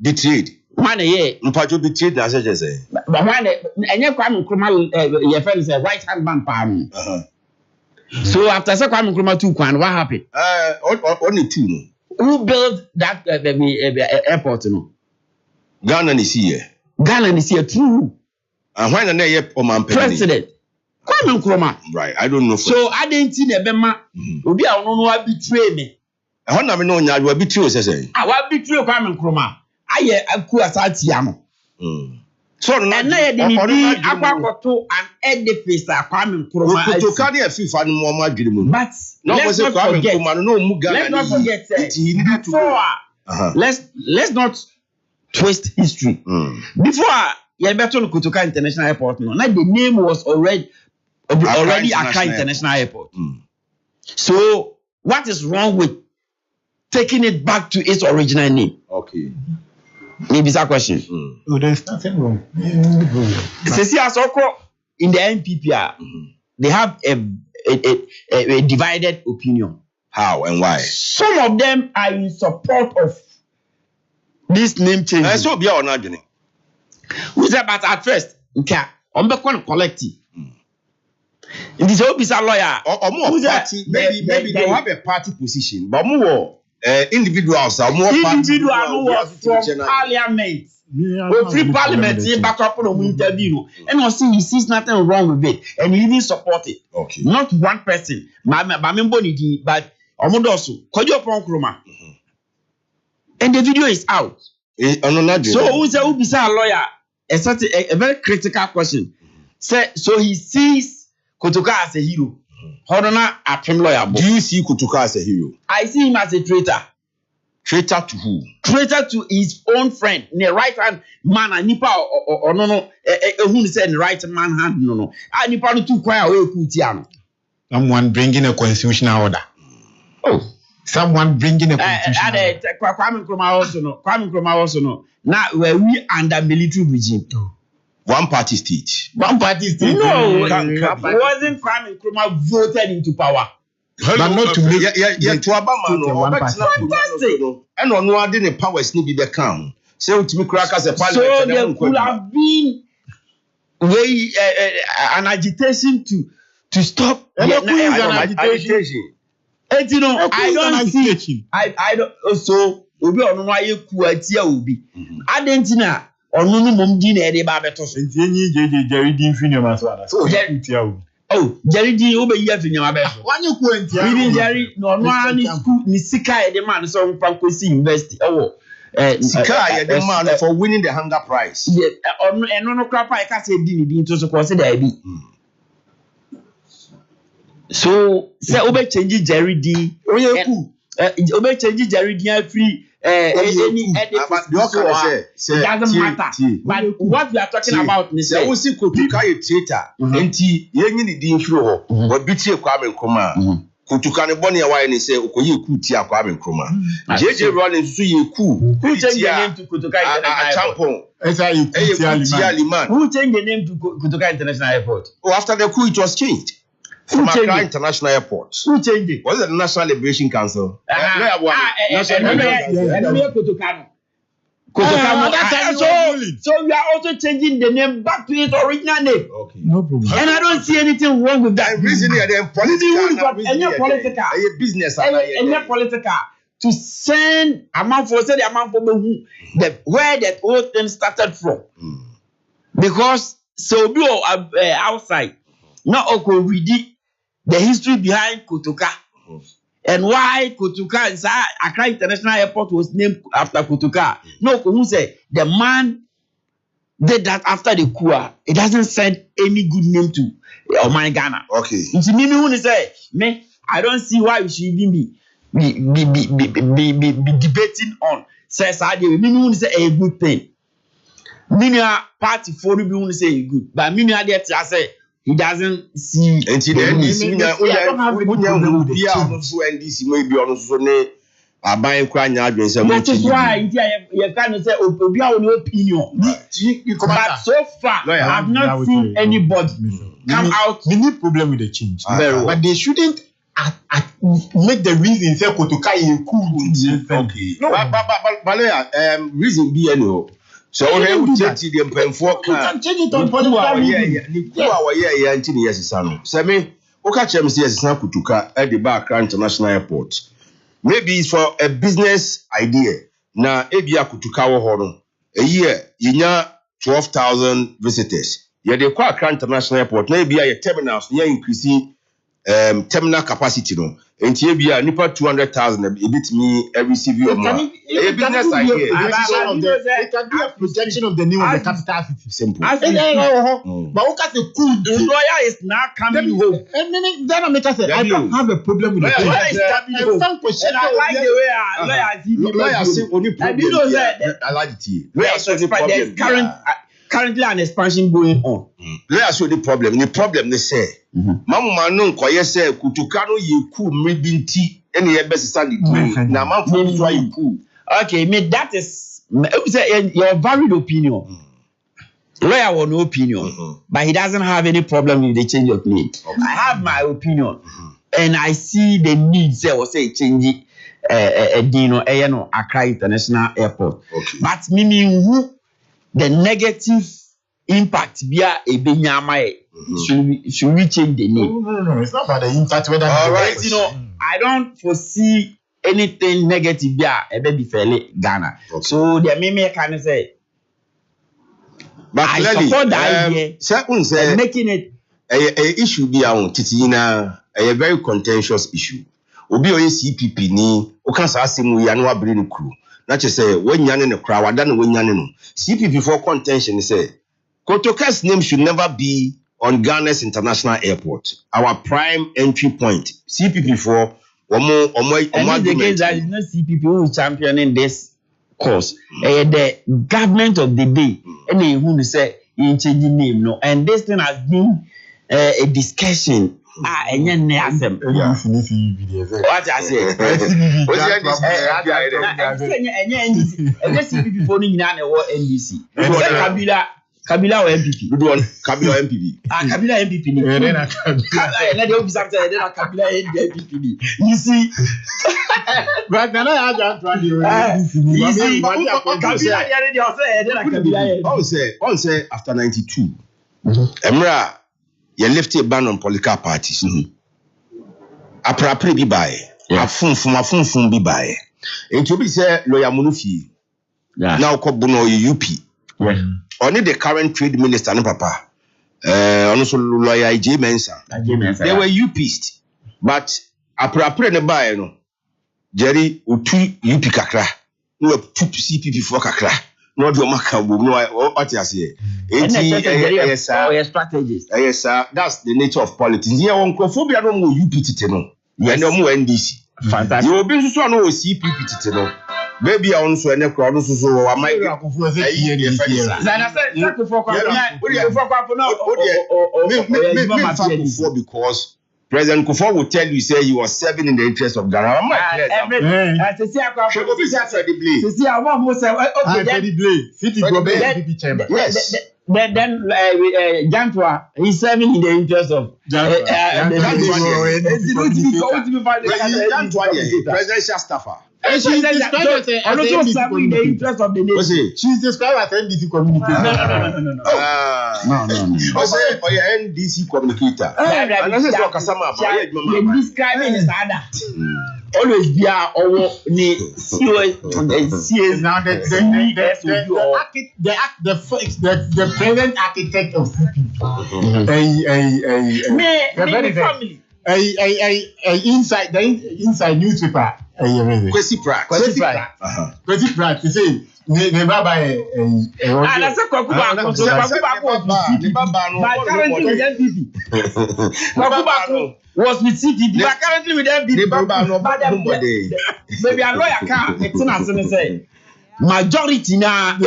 Betrayed. One year. Mpacho betrayed as I say. But one and Kwame Nkrumah your friend is a right hand man palm. So after Kwame Nkrumah took one, what happened? Only two. Who built that airport? No. Ghana is here. Ghana is here true. And when an president Kwame Nkrumah. Right, I don't know. So I didn't see the Bema. Obi a no no betray me. And when I know you will betray say. I will betray Kwame Nkrumah. Aye aku asati am. So na ye dey be akwakoto an edifice Kwame Nkrumah. To carry a FIFA no more adwiri mu. But let's not forget. Let's not forget. Let's not twist history. Before Yebeton Kotoka International Airport, no, now the name was already Accra International Airport. So, what is wrong with taking it back to its original name? Okay. Maybe it's a question. Oh, there's nothing wrong. In the NPPR, they have a divided opinion. How and why? Some of them are in support of this name change. So be our argument. Who said, but at first, okay, I'm not going to collect it. In this office, a lawyer or more party, maybe they have a party position, but more individuals are more individuals from parliament. Free parliament, he back up on interview, and I see he sees nothing wrong with it, and he even support it. Okay, not one person, but Omodoso, Kojo Nkrumah, and the video is out. So who's a lawyer? A very critical question. So he sees Kotoka as a hero. Hodona a lawyer. Do you see Kotoka as a hero? I see him as a traitor. Traitor to who? Traitor to his own friend. The right hand man and Nipa or no. Who said right man hand no. Nipa no too quiet away Kutiano. Someone bringing a constitutional order. Oh. Someone bringing a constitutional order. Kwame Nkrumah also no. Now we under military regime. One party state. No, wasn't Kwame Nkrumah voted into power? But not to make to Obama. Fantastic. And on one day powers need be calm. So to me crack as a parliament. So there could have been an agitation to stop an agitation. And you know, I don't see. I don't. So obi onu no aye ku atia obi. Adentina onu no mom di na e de ba beto so. Ntienyi Jerry din finium aso ada. So atia obi. Oh, Jerry din obe yi afinium abeso. Wanye ku antia. Even Jerry no onu ani school ni sika e de man so mpa kosi university. Oh. Sika e de man for winning the hunger prize. Yeah, onu eno no krapa e ka se di ni din to so consider e bi. So say obe change Jerry D. Obe change Jerry D free any edifice. So it doesn't matter. But what we are talking about is say we see Kotuka a theater. Enti yenyi ni din firi ho. But bitie Kwame Nkrumah. Kotuka ne bone wa ni say okoye ku tia Kwame Nkrumah. JJ Rawlings so ye ku. Who changed the name to Kotuka International Airport? Who changed the name to Kotuka International Airport? Oh, after the coup it was changed. From Accra International Airport. Who changed it? Was it the National Liberation Council? So we are also changing the name back to its original name. Okay. No problem. And I don't see anything wrong with that. Reason here, then political. Business. Political. To send amount for the amount for where that whole thing started from. Because so be outside. Not read the history behind Kotuka and why Kotuka inside Accra International Airport was named after Kotuka. No, who say the man did that after the coup. It doesn't send any good name to Oman Ghana. Okay. It's me who say me. I don't see why we should even be debating on. Says I me who say a good thing. Me party for me who say a good, but me there I say. He doesn't see. And then NDC maybe also buying crime. That is why you can't say opinion. But so far, I have not seen anybody come out. We need problem with the change. But they shouldn't make the reason say Kotuka is cool. Okay. No, but reason be anyhow. So we take the pen4 can change it on political reason. Yes, say me, okay, say yes, Kotuka at the Accra International Airport. Maybe it's for a business idea. Now, Ebia Kotuka wo a year, you 12,000 visitors. Yeah, they call Accra International Airport. Maybe a terminals near increasing terminal capacity no. And here be a nipa 200,000 a bit me every CV or more. A business idea. It can be a projection of the name of the capital city. Simple. But look at the cool. The lawyer is now coming home. Then I make us say I don't have a problem with the lawyer is coming home. And I like the way lawyers say only problem. I like it. Lawyers say there's currently an expansion going on. Lawyers say the problem. The problem they say. Mama no nkoye say Kotuka no ye ku mribinti ene ye best stand it na man for so ye ku. Okay, me that is your valid opinion. Lawyer will no opinion, but he doesn't have any problem with the change of name. Okay. I have my opinion, and I see the need say change Accra International Airport. Okay. But meaning who the negative impact via a benyama. Should we change the name? No. It's not about the impact. All right, I don't foresee anything negative there. A baby fairly Ghana. Okay. So the meme can say, but I support the idea. Making it a issue be on Titina a very contentious issue. Obi oye CPP ni o kan sa asem we anu abere ne kru. Na che say when yane ne kra wada ne when yane no. CPP for contention say Kotuka's name should never be on Ghana's International Airport, our prime entry point. CPP for against that is not CPP who is championing this cause. The government of the day, and they who say in changing name, no. And this thing has been a discussion. What I say? Kabila or MPP? Good one. Kabila MPP. Kabila MPP. You see, but then I say after 92, Emra, you left a ban on political parties. Apra be by. A fun be by. And to be say lawyer Munufi. Now Kobuno UP. Only the current trade minister, no papa. Also lawyer J. Mensa. They were UPist. But apra ne buy no. Jerry utu UP kakra. No two CPP for kakra. no do maka bo no what you say yes strategies yes that's the nature of politics here on phobia no mo UPTT no and no mo NDC fantastic you be so no CPPTT no maybe I also any crowd so I might na because President Kufuor will tell you say he was serving in the interest of Ghana. Yes. Then Jantua, he's serving in the interest of presidential staffer. And she's described as serving the interest of the nation. She's described as NDC communicator. No. NDC communicator. Describing is other. Always be our ni now the present architect of CPP. Family. Inside newspaper. Kwesi Pratt. You see, never buy that's a Kwakuba was with CPP, but currently with MPP. Maybe a lawyer can't. It's say majority now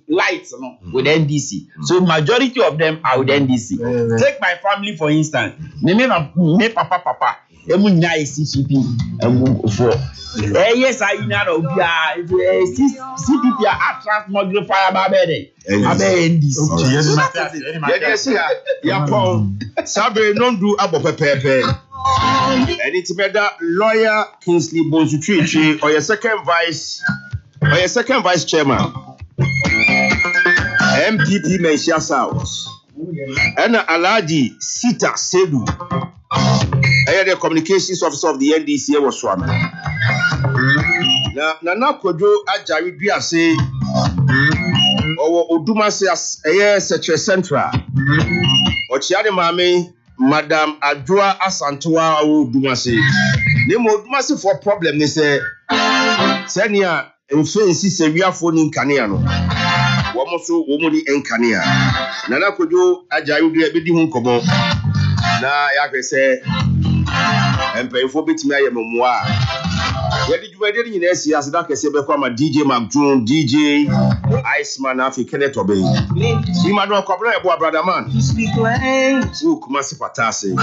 lights with NDC. So majority of them are with NDC. Take my family for instance. Me papa. Emunya CPP for yes I know CPP are transmogrified by NDC. Sabe non do abo pepepe. And it's better lawyer Kingsley Bonsu or your second vice chairman. MPP Mensia South. And Aladi Sita Sedu. I had the communications officer of the NDC was Swami. Now, Kojo Ajari Bia say, Oduma says, Secretary Central. Ochiade Mame, Madam Adua Asantua Oduma say. Nemo Oduma say for problem, they say, Senia, and fancy severe phone in Caniano. Wamoso, Womodi and Cania. Nana Kojo Ajari Bia Bidihun Kobo. Na ya say and pay for bit me memoir. Where did you wear in S as that say become a DJ McJune, DJ Iceman Afi Kenneth Obey. See my no couple of brother man. Who Kumasi Patase.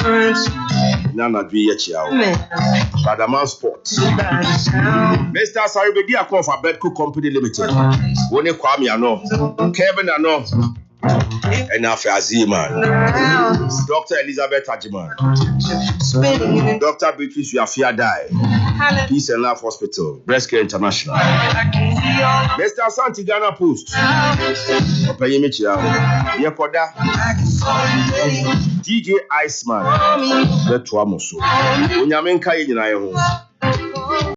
Nana Viachao. Brother man sport. Mr. Saribedi a call for Bedco Company Limited. One Kwame ano. Kevin ano. And after Aziman, Dr. Elizabeth Hajiman, Dr. Beatrice Yafia Dai, Peace and Love Hospital, Breast Care International, Mr. Santi Ghana Post, Opeyemichia, Yakoda, DJ Iceman, the Tuamoso, Unyamenka Yinayo.